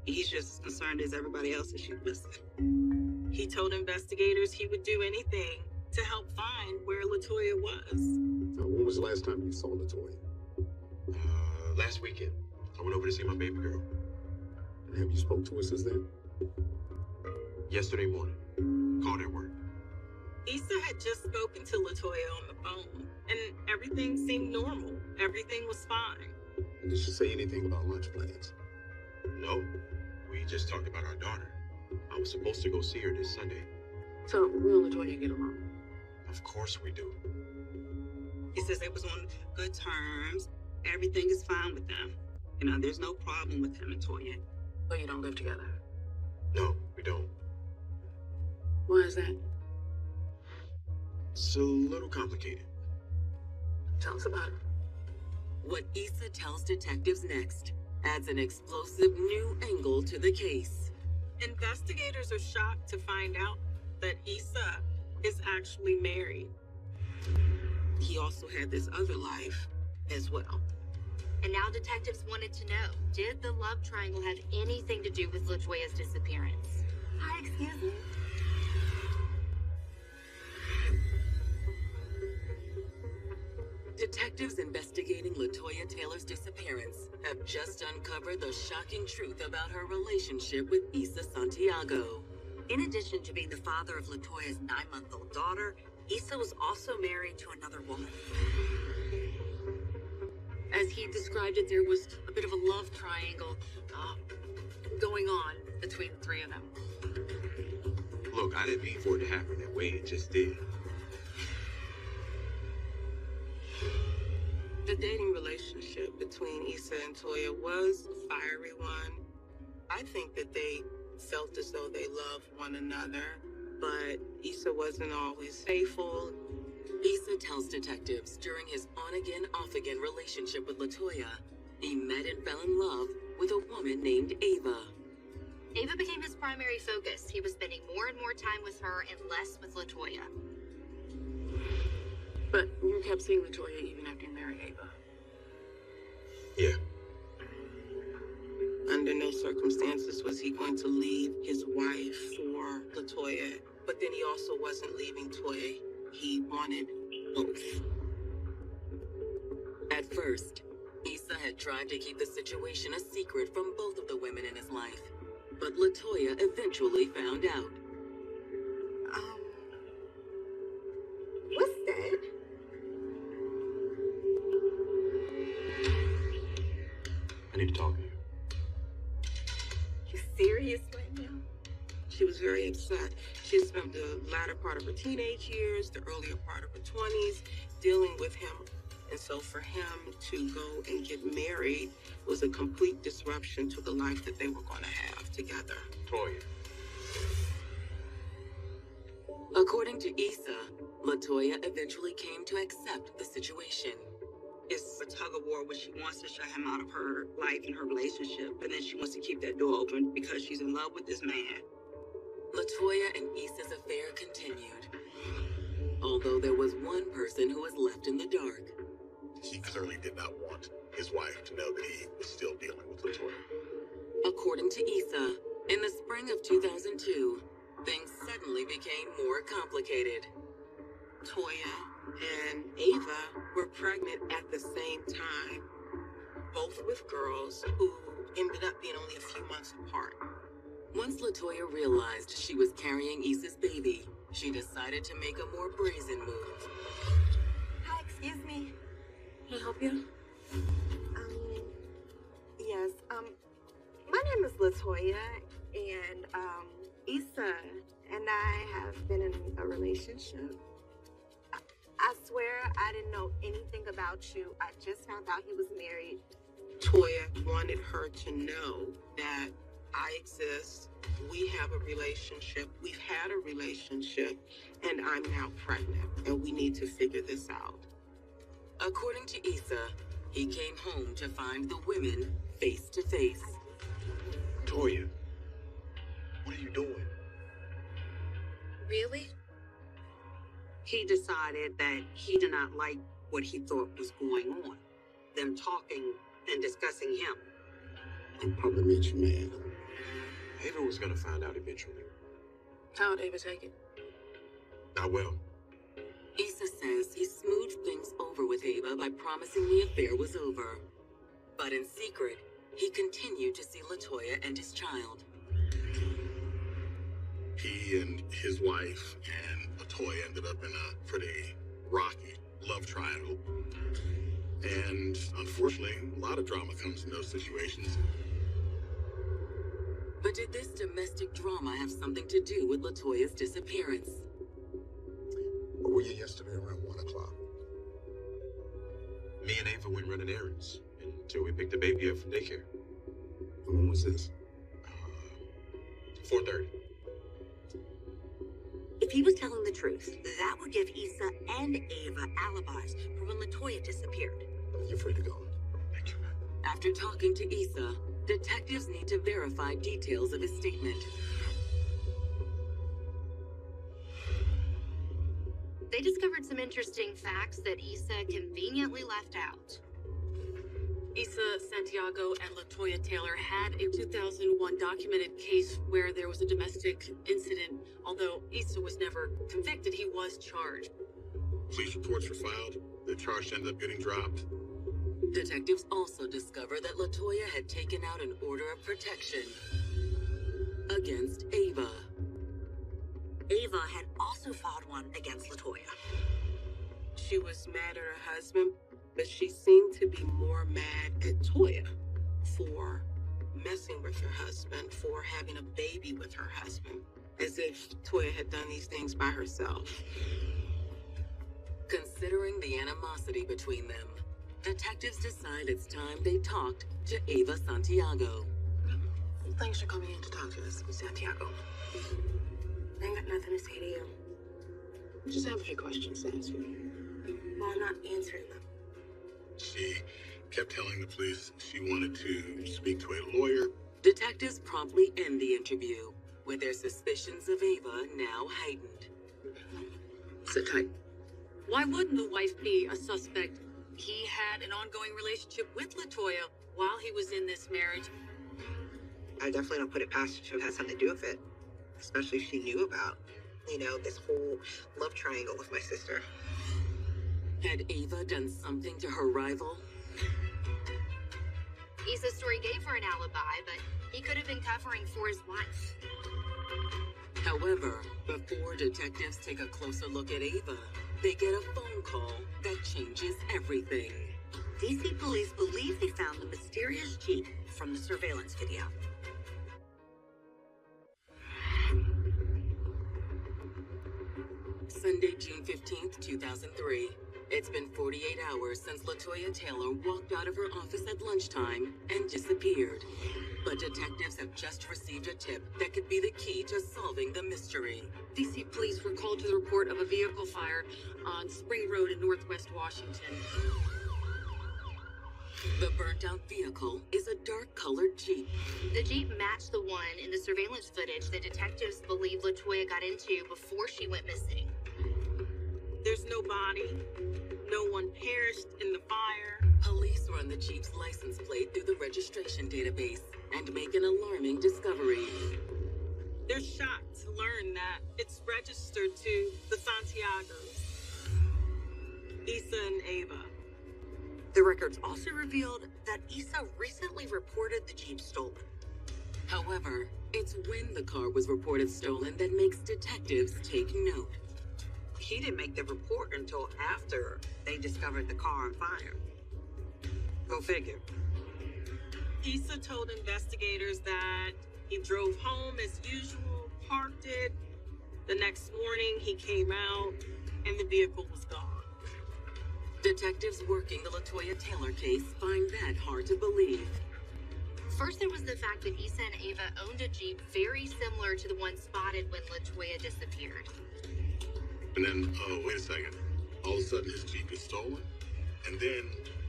He's just as concerned as everybody else that she's missing. He told investigators he would do anything to help find where LaToya was. When was the last time you saw LaToya? Last weekend. I went over to see my baby girl. And have you spoke to her since then? Yesterday morning. Called at work. Issa had just spoken to LaToya on the phone, and everything seemed normal. Everything was fine. Did she say anything about lunch plans? No. We just talked about our daughter. I was supposed to go see her this Sunday. So, will LaToya get along? Of course we do. He says they was on good terms. Everything is fine with them. You know, there's no problem with him and Toya. But you don't live together? No, we don't. Why is that? It's a little complicated. Tell us about it. What Issa tells detectives next adds an explosive new angle to the case. Investigators are shocked to find out that Issa is actually married. He also had this other life as well. And now detectives wanted to know, did the love triangle have anything to do with LaToya's disappearance? Hi, excuse me? Detectives investigating LaToya Taylor's disappearance have just uncovered the shocking truth about her relationship with Issa Santiago. In addition to being the father of LaToya's 9-month-old daughter, Issa was also married to another woman. As he described it, there was a bit of a love triangle going on between the three of them. Look, I didn't mean for it to happen that way. It just did. The dating relationship between Issa and Toya was a fiery one. I think that they felt as though they loved one another, but Issa wasn't always faithful. Issa tells detectives during his on-again, off-again relationship with LaToya, he met and fell in love with a woman named Ava. Ava became his primary focus. He was spending more and more time with her and less with LaToya. But you kept seeing LaToya even after you married Ava. Yeah. Under no circumstances was he going to leave his wife for LaToya, but then he also wasn't leaving Toya. He wanted both. At first, Issa had tried to keep the situation a secret from both of the women in his life, but LaToya eventually found out. What's that? I need to talk to you. You serious right now? She was very upset. She had spent the latter part of her teenage years, the earlier part of her 20s, dealing with him. And so for him to go and get married was a complete disruption to the life that they were going to have together. Toya. According to Issa, LaToya eventually came to accept the situation. It's a tug of war where she wants to shut him out of her life and her relationship, and then she wants to keep that door open because she's in love with this man. LaToya and Issa's affair continued, although there was one person who was left in the dark. He clearly did not want his wife to know that he was still dealing with LaToya. According to Issa, in the spring of 2002, things suddenly became more complicated. Toya and Ava were pregnant at the same time, both with girls who ended up being only a few months apart. Once LaToya realized she was carrying Issa's baby, she decided to make a more brazen move. Hi, excuse me. Can I help you? Yes. My name is LaToya, and Issa and I have been in a relationship. I swear I didn't know anything about you. I just found out he was married Toya wanted her to know that I exist, we have a relationship, we've had a relationship, and I'm now pregnant, and we need to figure this out. According to Issa, he came home to find the women face to face. Toya, what are you doing? Really? He decided that he did not like what he thought was going on. Them talking and discussing him. It probably made you mad. Ava was gonna find out eventually. How'd Ava take it? Not well. Issa says he smoothed things over with Ava by promising the affair was over. But in secret, he continued to see LaToya and his child. He and his wife and LaToya ended up in a pretty rocky love triangle. And unfortunately, a lot of drama comes in those situations. But did this domestic drama have something to do with LaToya's disappearance? Where were you yesterday around 1 o'clock? Me and Ava went running errands until we picked the baby up from daycare. And when was this? 4:30. If he was telling the truth, that would give Issa and Ava alibis for when LaToya disappeared. You're free to go. Thank you. After talking to Issa, detectives need to verify details of his statement. They discovered some interesting facts that Issa conveniently left out. Issa Santiago and LaToya Taylor had a 2001 documented case where there was a domestic incident. Although Issa was never convicted, he was charged. Police reports were filed. The charge ended up getting dropped. Detectives also discovered that LaToya had taken out an order of protection against Ava. Ava had also filed one against LaToya. She was mad at her husband, but she seemed to be more mad at Toya for messing with her husband, for having a baby with her husband, as if Toya had done these things by herself. Considering the animosity between them, detectives decide it's time they talked to Ava Santiago. Thanks for coming in to talk to us, Ms. Santiago. I ain't got nothing to say to you. I just have a few questions to ask you. Well, I'm not answering them. She kept telling the police she wanted to speak to a lawyer. Detectives promptly end the interview, with their suspicions of Ava now heightened. Sit tight. Why wouldn't the wife be a suspect? He had an ongoing relationship with LaToya while he was in this marriage. I definitely don't put it past her to have something to do with it. Especially if she knew about, this whole love triangle with my sister. Had Ava done something to her rival? Issa's story gave her an alibi, but he could have been covering for his wife. However, before detectives take a closer look at Ava, they get a phone call that changes everything. DC police believe they found the mysterious Jeep from the surveillance video. Sunday, June 15th, 2003. It's been 48 hours since LaToya Taylor walked out of her office at lunchtime and disappeared. But detectives have just received a tip that could be the key to solving the mystery. DC police were called to the report of a vehicle fire on Spring Road in Northwest Washington. The burnt-out vehicle is a dark-colored Jeep. The Jeep matched the one in the surveillance footage that detectives believe LaToya got into before she went missing. There's no body. No one perished in the fire. Police run the Jeep's license plate through the registration database and make an alarming discovery. They're shocked to learn that it's registered to the Santiagos, Issa and Ava. The records also revealed that Issa recently reported the Jeep stolen. However, it's when the car was reported stolen that makes detectives take note. He didn't make the report until after they discovered the car on fire. Go figure. Issa told investigators that he drove home as usual, parked it. The next morning, he came out, and the vehicle was gone. Detectives working the LaToya Taylor case find that hard to believe. First, there was the fact that Issa and Ava owned a Jeep very similar to the one spotted when LaToya disappeared. And then, oh, wait a second. All of a sudden, his Jeep is stolen. And then,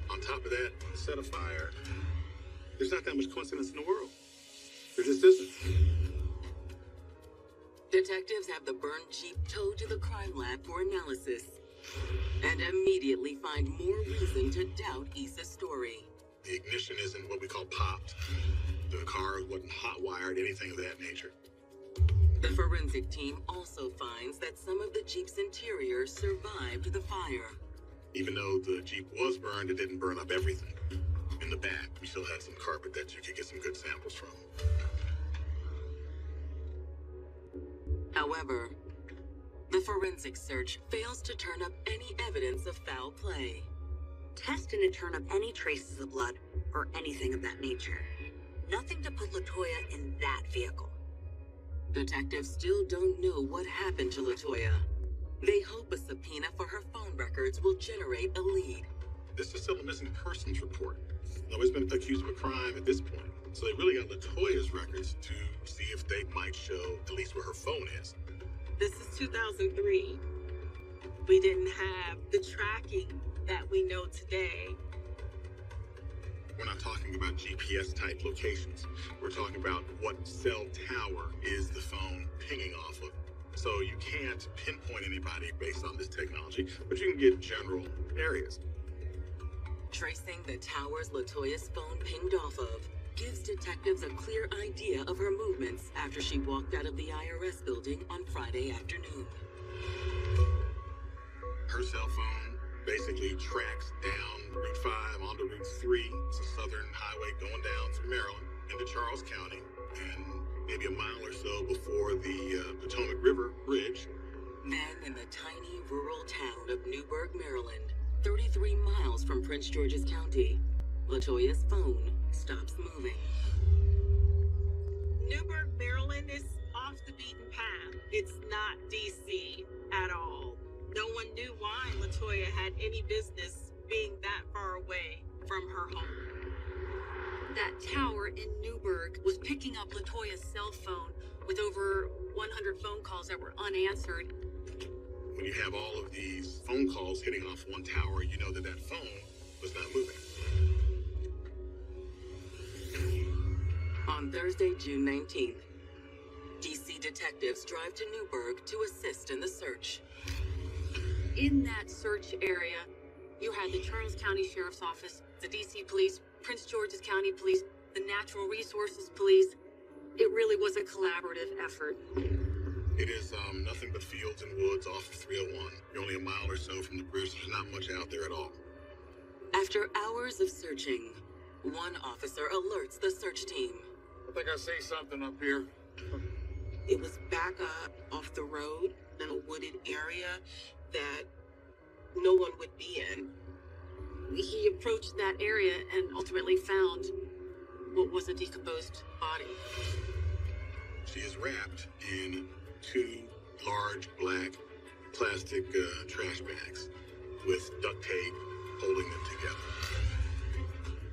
on top of that, set a fire. There's not that much coincidence in the world. There just isn't. Detectives have the burned Jeep towed to the crime lab for analysis and immediately find more reason to doubt Issa's story. The ignition isn't what we call popped. The car wasn't hot-wired, anything of that nature. The forensic team also finds that some of the Jeep's interior survived the fire. Even though the Jeep was burned, it didn't burn up everything. In the back, we still had some carpet that you could get some good samples from. However, the forensic search fails to turn up any evidence of foul play. Tests didn't turn up any traces of blood or anything of that nature. Nothing to put LaToya in that vehicle. Detectives still don't know what happened to LaToya. They hope a subpoena for her phone records will generate a lead. This is still a missing persons report. Nobody's been accused of a crime at this point. So they really got LaToya's records to see if they might show at least where her phone is. This is 2003. We didn't have the tracking that we know today. We're not talking about GPS-type locations. We're talking about what cell tower is the phone pinging off of. So you can't pinpoint anybody based on this technology, but you can get general areas. Tracing the towers LaToya's phone pinged off of gives detectives a clear idea of her movements after she walked out of the IRS building on Friday afternoon. Her cell phone basically tracks down Route 5 onto Route 3. It's a southern highway going down through Maryland into Charles County, and maybe a mile or so before the Potomac River Bridge. Then in the tiny rural town of Newburgh, Maryland, 33 miles from Prince George's County, LaToya's phone stops moving. Newburgh, Maryland is off the beaten path. It's not DC at all. No one knew why LaToya had any business being that far away from her home. That tower in Newburgh was picking up LaToya's cell phone with over 100 phone calls that were unanswered. When you have all of these phone calls hitting off one tower, you know that that phone was not moving. On Thursday, June 19th, DC detectives drive to Newburgh to assist in the search. In that search area, you had the Charles County Sheriff's Office, the DC Police, Prince George's County Police, the Natural Resources Police. It really was a collaborative effort. It is nothing but fields and woods off of 301. You're only a mile or so from the bridge. There's not much out there at all. After hours of searching, one officer alerts the search team. I think I see something up here. It was back up off the road in a wooded area that no one would be in. He approached that area and ultimately found what was a decomposed body. She is wrapped in 2 large black plastic trash bags with duct tape holding them together.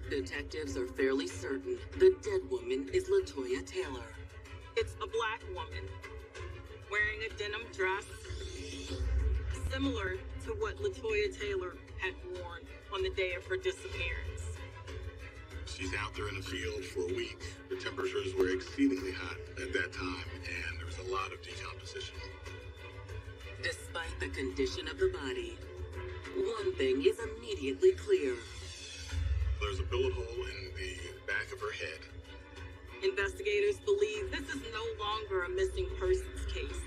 Detectives are fairly certain the dead woman is LaToya Taylor. It's a black woman wearing a denim dress similar to what LaToya Taylor had worn on the day of her disappearance. She's out there in the field for a week. The temperatures were exceedingly hot at that time, and there was a lot of decomposition. Despite the condition of the body, one thing is immediately clear. There's a bullet hole in the back of her head. Investigators believe this is no longer a missing persons case.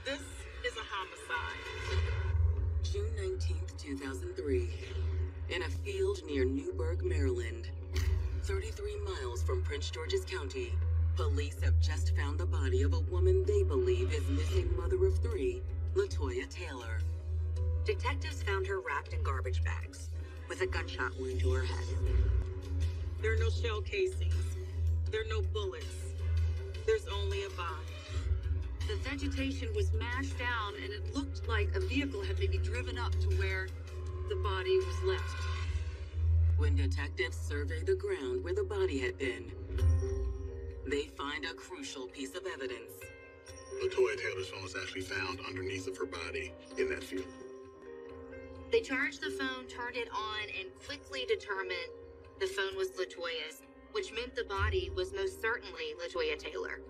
This is a homicide. June 19th, 2003. In a field near Newburgh, Maryland, 33 miles from Prince George's County, police have just found the body of a woman they believe is missing mother of 3, LaToya Taylor. Detectives found her wrapped in garbage bags with a gunshot wound to her head. There are no shell casings. There are no bullets. There's only a body. The vegetation was mashed down and it looked like a vehicle had maybe driven up to where the body body was left. When detectives survey the ground where the body had been, they find a crucial piece of evidence. LaToya Taylor's phone was actually found underneath of her body in that field. They charged the phone, turned it on, and quickly determined the phone was LaToya's, which meant the body was most certainly LaToya Taylor.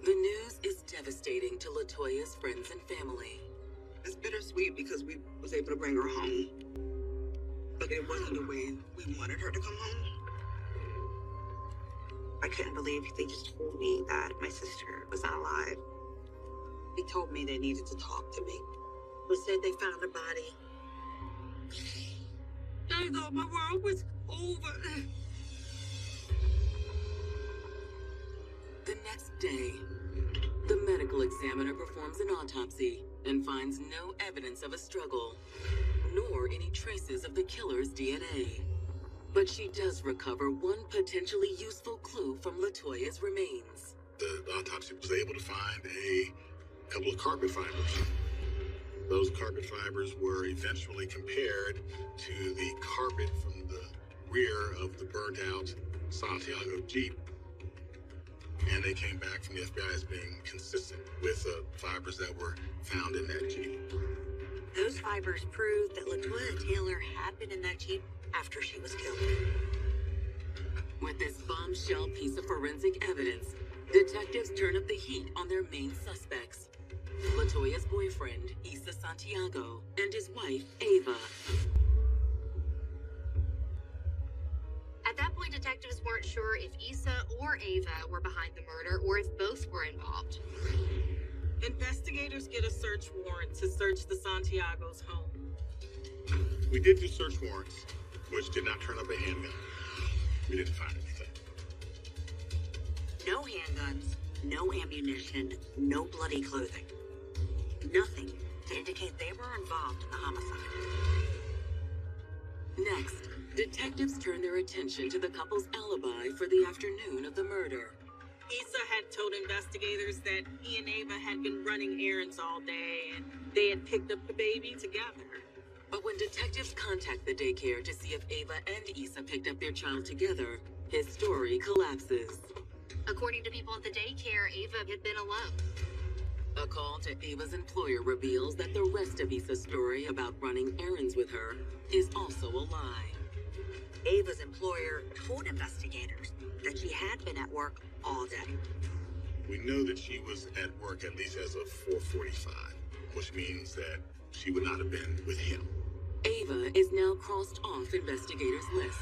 The news is devastating to LaToya's friends and family. It's bittersweet because we was able to bring her home. But it wasn't the way we wanted her to come home. I couldn't believe they just told me that my sister was not alive. They told me they needed to talk to me. They said they found a body. I thought my world was over. The next day, the medical examiner performs an autopsy and finds no evidence of a struggle, nor any traces of the killer's DNA. But she does recover one potentially useful clue from LaToya's remains. The autopsy was able to find a couple of carpet fibers. Those carpet fibers were eventually compared to the carpet from the rear of the burnt-out Santiago Jeep. And they came back from the FBI as being consistent with fibers that were found in that Jeep. Those fibers proved that LaToya Taylor had been in that Jeep after she was killed. With this bombshell piece of forensic evidence, detectives turn up the heat on their main suspects: LaToya's boyfriend, Issa Santiago, and his wife, Ava. At that point, detectives weren't sure if Issa or Ava were behind the murder or if both were involved. Investigators get a search warrant to search the Santiago's home. We did do search warrants, which did not turn up a handgun. We didn't find anything. No handguns, no ammunition, no bloody clothing. Nothing to indicate they were involved in the homicide. Next, detectives turn their attention to the couple's alibi for the afternoon of the murder. Issa had told investigators that he and Ava had been running errands all day and they had picked up the baby together. But when detectives contact the daycare to see if Ava and Issa picked up their child together, his story collapses. According to people at the daycare, Ava had been alone. A call to Ava's employer reveals that the rest of Issa's story about running errands with her is also a lie. Ava's employer told investigators that she had been at work all day. We know that she was at work at least as of 4:45, which means that she would not have been with him. Ava is now crossed off investigators' list.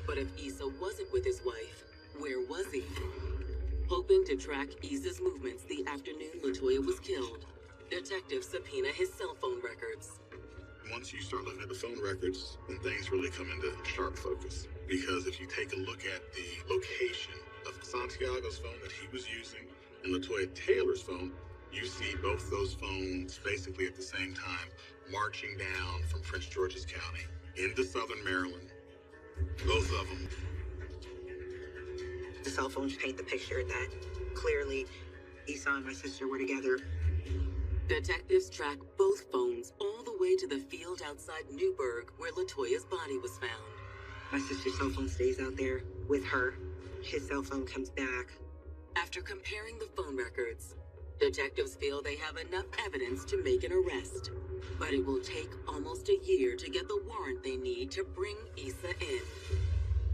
But if Issa wasn't with his wife, where was he? Hoping to track Issa's movements the afternoon LaToya was killed, detectives subpoena his cell phone records. Once you start looking at the phone records, then things really come into sharp focus. Because if you take a look at the location of Santiago's phone that he was using and LaToya Taylor's phone, you see both those phones basically at the same time marching down from Prince George's County into southern Maryland. Both of them. The cell phones paint the picture that clearly Issa and my sister were together. Detectives track both phones all the way to the field outside Newburgh where LaToya's body was found. My sister's cell phone stays out there with her. His cell phone comes back. After comparing the phone records, detectives feel they have enough evidence to make an arrest. But it will take almost a year to get the warrant they need to bring Issa in.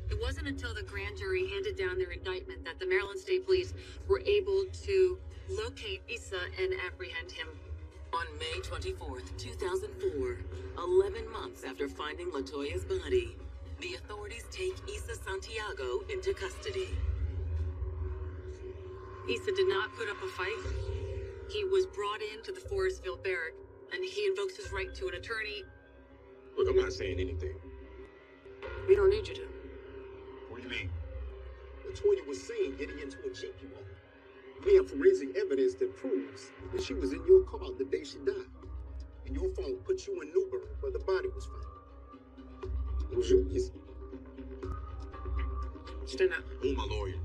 It wasn't until the grand jury handed down their indictment that the Maryland State Police were able to locate Issa and apprehend him. On May 24th, 2004, 11 months after finding LaToya's body, the authorities take Issa Santiago into custody. Issa did not put up a fight. He was brought into the Forestville barrack, and he invokes his right to an attorney. Look, I'm not saying anything. We don't need you to. What do you mean? LaToya was seen getting into a Jeep you own. We have forensic evidence that proves that she was in your car the day she died. And your phone put you in Newburgh where the body was found. It was you, Issa. Stand up. Oh, my lawyer.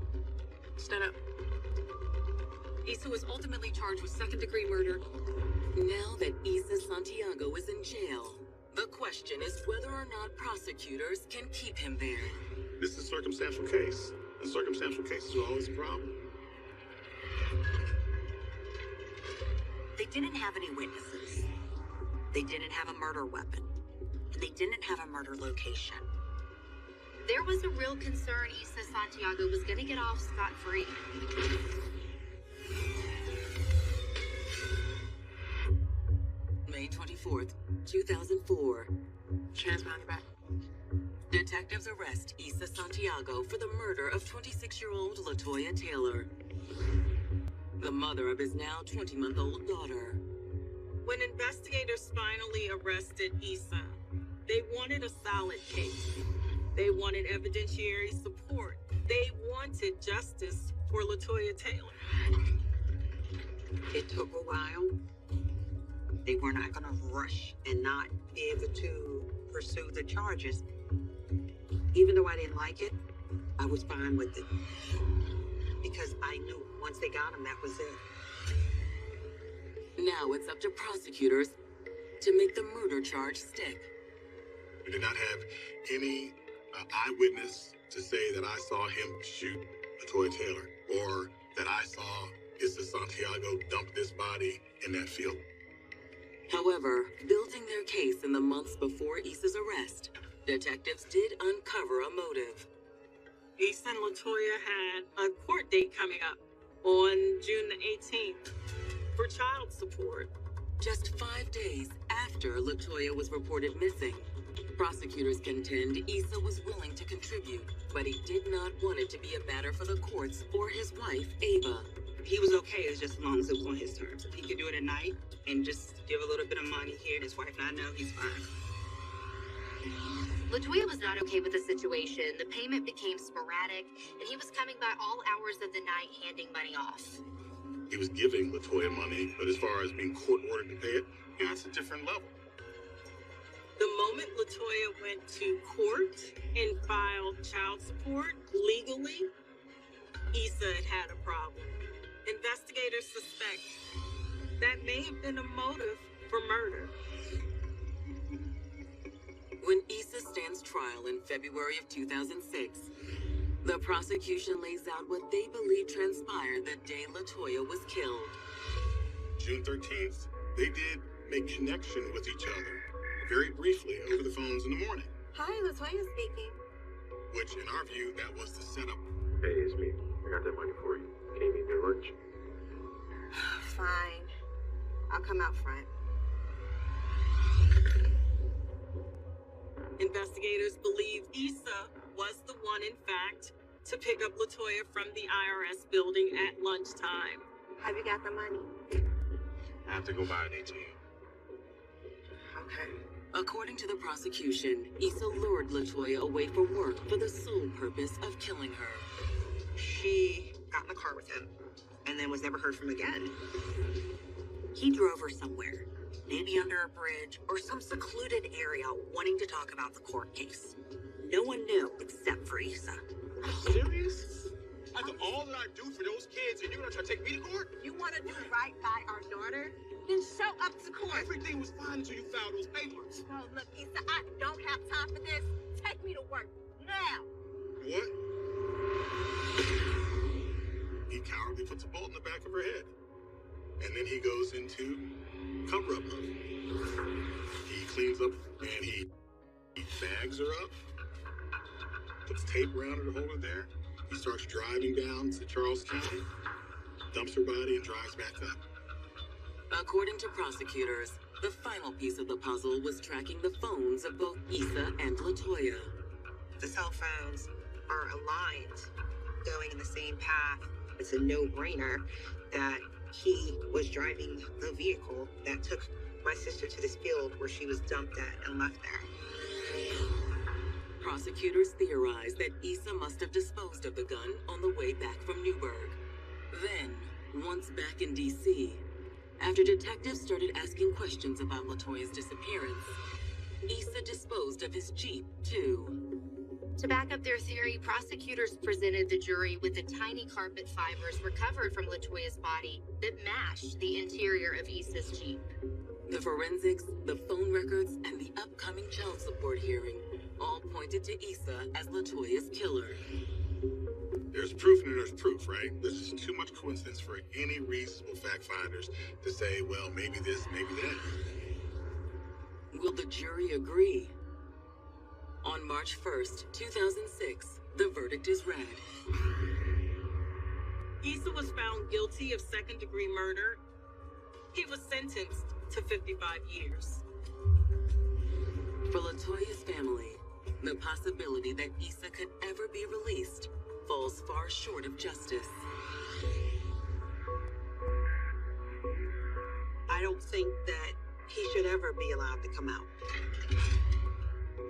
Stand up. Issa was ultimately charged with second-degree murder. Now that Issa Santiago is in jail, the question is whether or not prosecutors can keep him there. This is a circumstantial case, and circumstantial cases are always a problem. They didn't have any witnesses. They didn't have a murder weapon. And they didn't have a murder location. There was a real concern Issa Santiago was going to get off scot-free. May 24th, 2004. Chance behind your back. Detectives arrest Issa Santiago for the murder of 26-year-old LaToya Taylor, the mother of his now 20-month-old daughter. When investigators finally arrested Issa, they wanted a solid case. They wanted evidentiary support. They wanted justice for LaToya Taylor. It took a while. They were not going to rush and not be able to pursue the charges. Even though I didn't like it, I was fine with it. Because I knew once they got him, that was it. Now it's up to prosecutors to make the murder charge stick. We did not have any eyewitness to say that I saw him shoot LaToya Taylor or that I saw Issa Santiago dump this body in that field. However, building their case in the months before Issa's arrest, detectives did uncover a motive. Issa and LaToya had a court date coming up on June the 18th for child support. Just 5 days after LaToya was reported missing, prosecutors contend Issa was willing to contribute, but he did not want it to be a matter for the courts or his wife, Ava. He was okay as just as long as it was on his terms. If he could do it at night and just give a little bit of money here and his wife not know, he's fine. LaToya was not okay with the situation. The payment became sporadic, and he was coming by all hours of the night handing money off. He was giving LaToya money, but as far as being court-ordered to pay it, yeah, it's a different level. The moment LaToya went to court and filed child support legally, Issa had a problem. Investigators suspect that may have been a motive for murder. When Issa stands trial in February of 2006, the prosecution lays out what they believe transpired the day LaToya was killed. June 13th, they did make connection with each other, very briefly over the phones in the morning. Hi, LaToya speaking. Which, in our view, that was the setup. Hey, it's me. I got that money for you. Can you meet me at lunch? Fine. I'll come out front. Investigators believe Issa was the one, in fact, to pick up LaToya from the IRS building at lunchtime. Have you got the money? I have to go buy an ATM. Okay. According to the prosecution, Issa lured LaToya away from work for the sole purpose of killing her. She got in the car with him and then was never heard from again. He drove her somewhere, maybe under a bridge or some secluded area, wanting to talk about the court case. No one knew except for Issa. Are you serious? After all that I do for those kids, and you're gonna try to take me to court? You want to do right by our daughter? Then show up to court. Everything was fine until you filed those papers. Oh, look, Issa, I don't have time for this. Take me to work now. What? He cowardly puts a bolt in the back of her head. And then he goes into cover-up mode. He cleans up and he bags her up, puts tape around her to hold her there. He starts driving down to Charles County, dumps her body, and drives back up. According to prosecutors, the final piece of the puzzle was tracking the phones of both Issa and LaToya. The cell phones are aligned, going in the same path. It's a no-brainer that he was driving the vehicle that took my sister to this field where she was dumped at and left there. Prosecutors theorize that Issa must have disposed of the gun on the way back from Newburgh. Then, once back in D.C., after detectives started asking questions about LaToya's disappearance, Issa disposed of his Jeep, too. To back up their theory, prosecutors presented the jury with the tiny carpet fibers recovered from LaToya's body that matched the interior of Issa's Jeep. The forensics, the phone records, and the upcoming child support hearing all pointed to Issa as LaToya's killer. There's proof and there's proof, right? There's just too much coincidence for any reasonable fact finders to say, well, maybe this, maybe that. Will the jury agree? On March 1st, 2006, the verdict is read. Issa was found guilty of second-degree murder. He was sentenced to 55 years. For LaToya's family, the possibility that Issa could ever be released falls far short of justice. I don't think that he should ever be allowed to come out.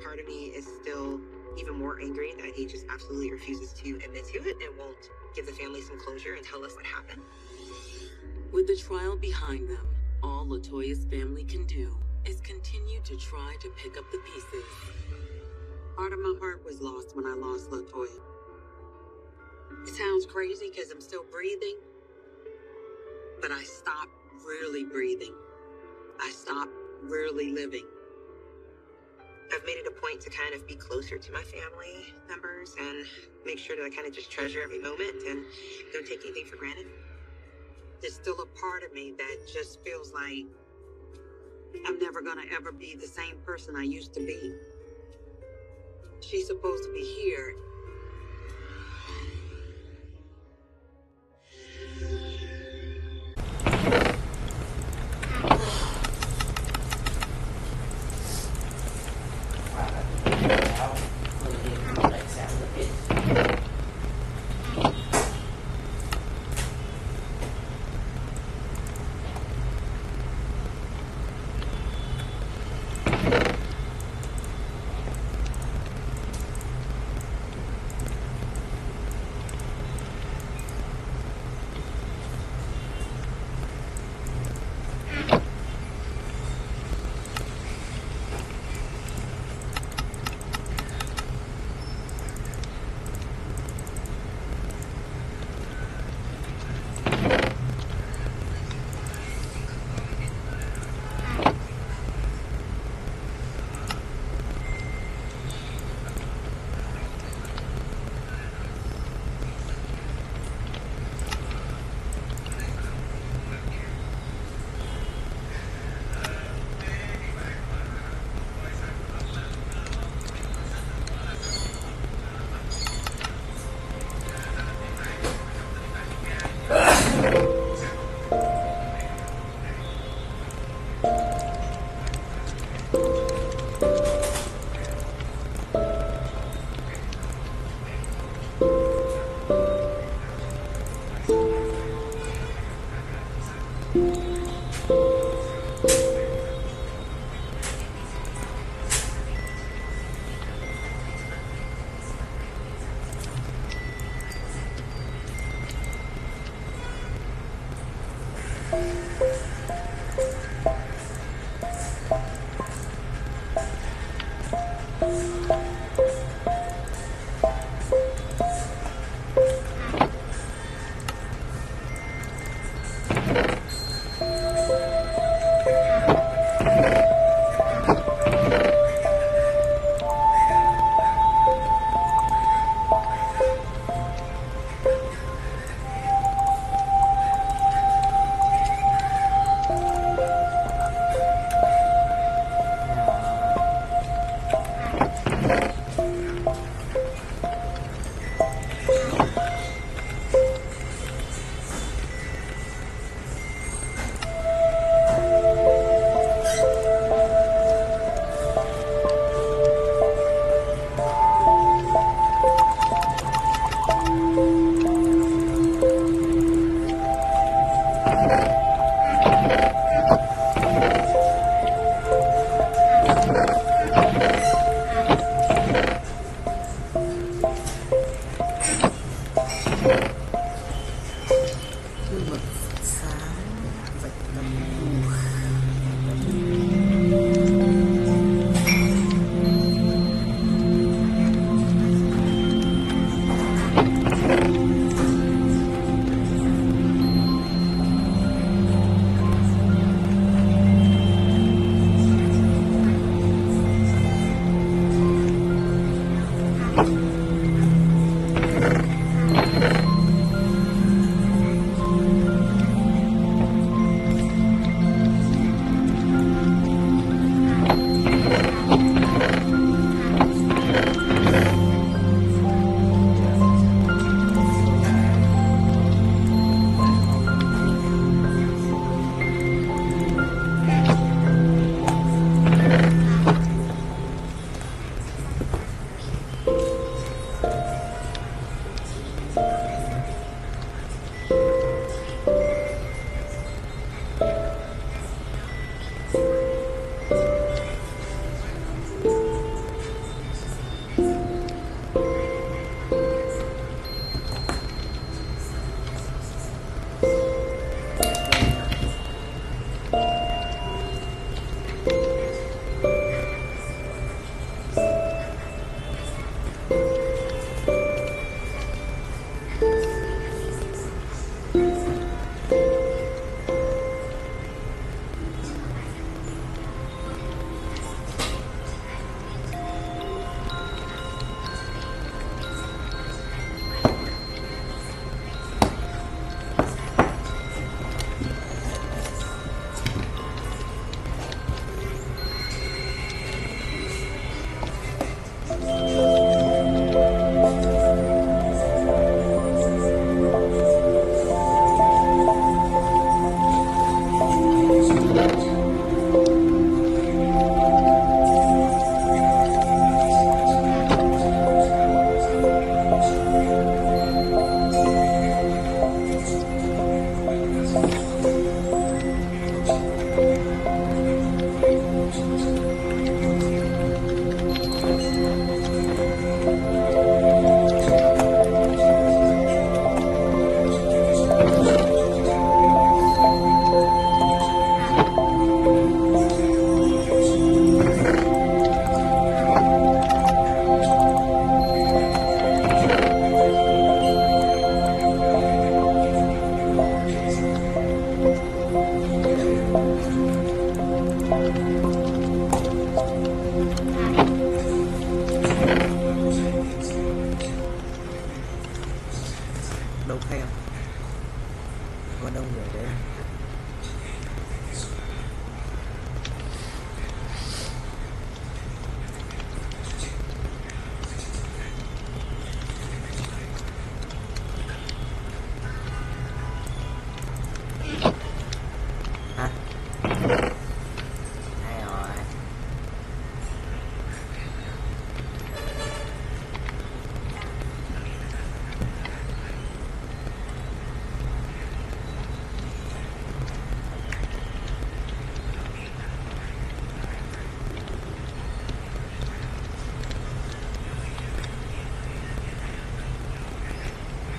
Part of me is still even more angry that he just absolutely refuses to admit to it and won't give the family some closure and tell us what happened. With the trial behind them, all LaToya's family can do is continue to try to pick up the pieces. Part of my heart was lost when I lost LaToya. It sounds crazy because I'm still breathing, but I stopped really breathing. I stopped really living. I've made it a point to kind of be closer to my family members and make sure that I kind of just treasure every moment and don't take anything for granted. There's still a part of me that just feels like I'm never gonna ever be the same person I used to be. She's supposed to be here.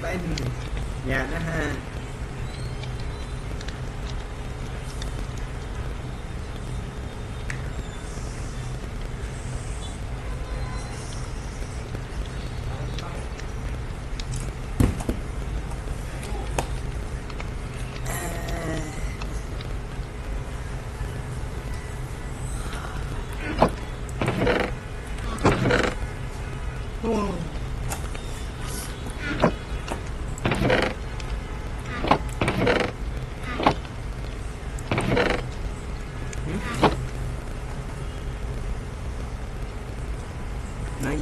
เป็นอย่านะฮะไม่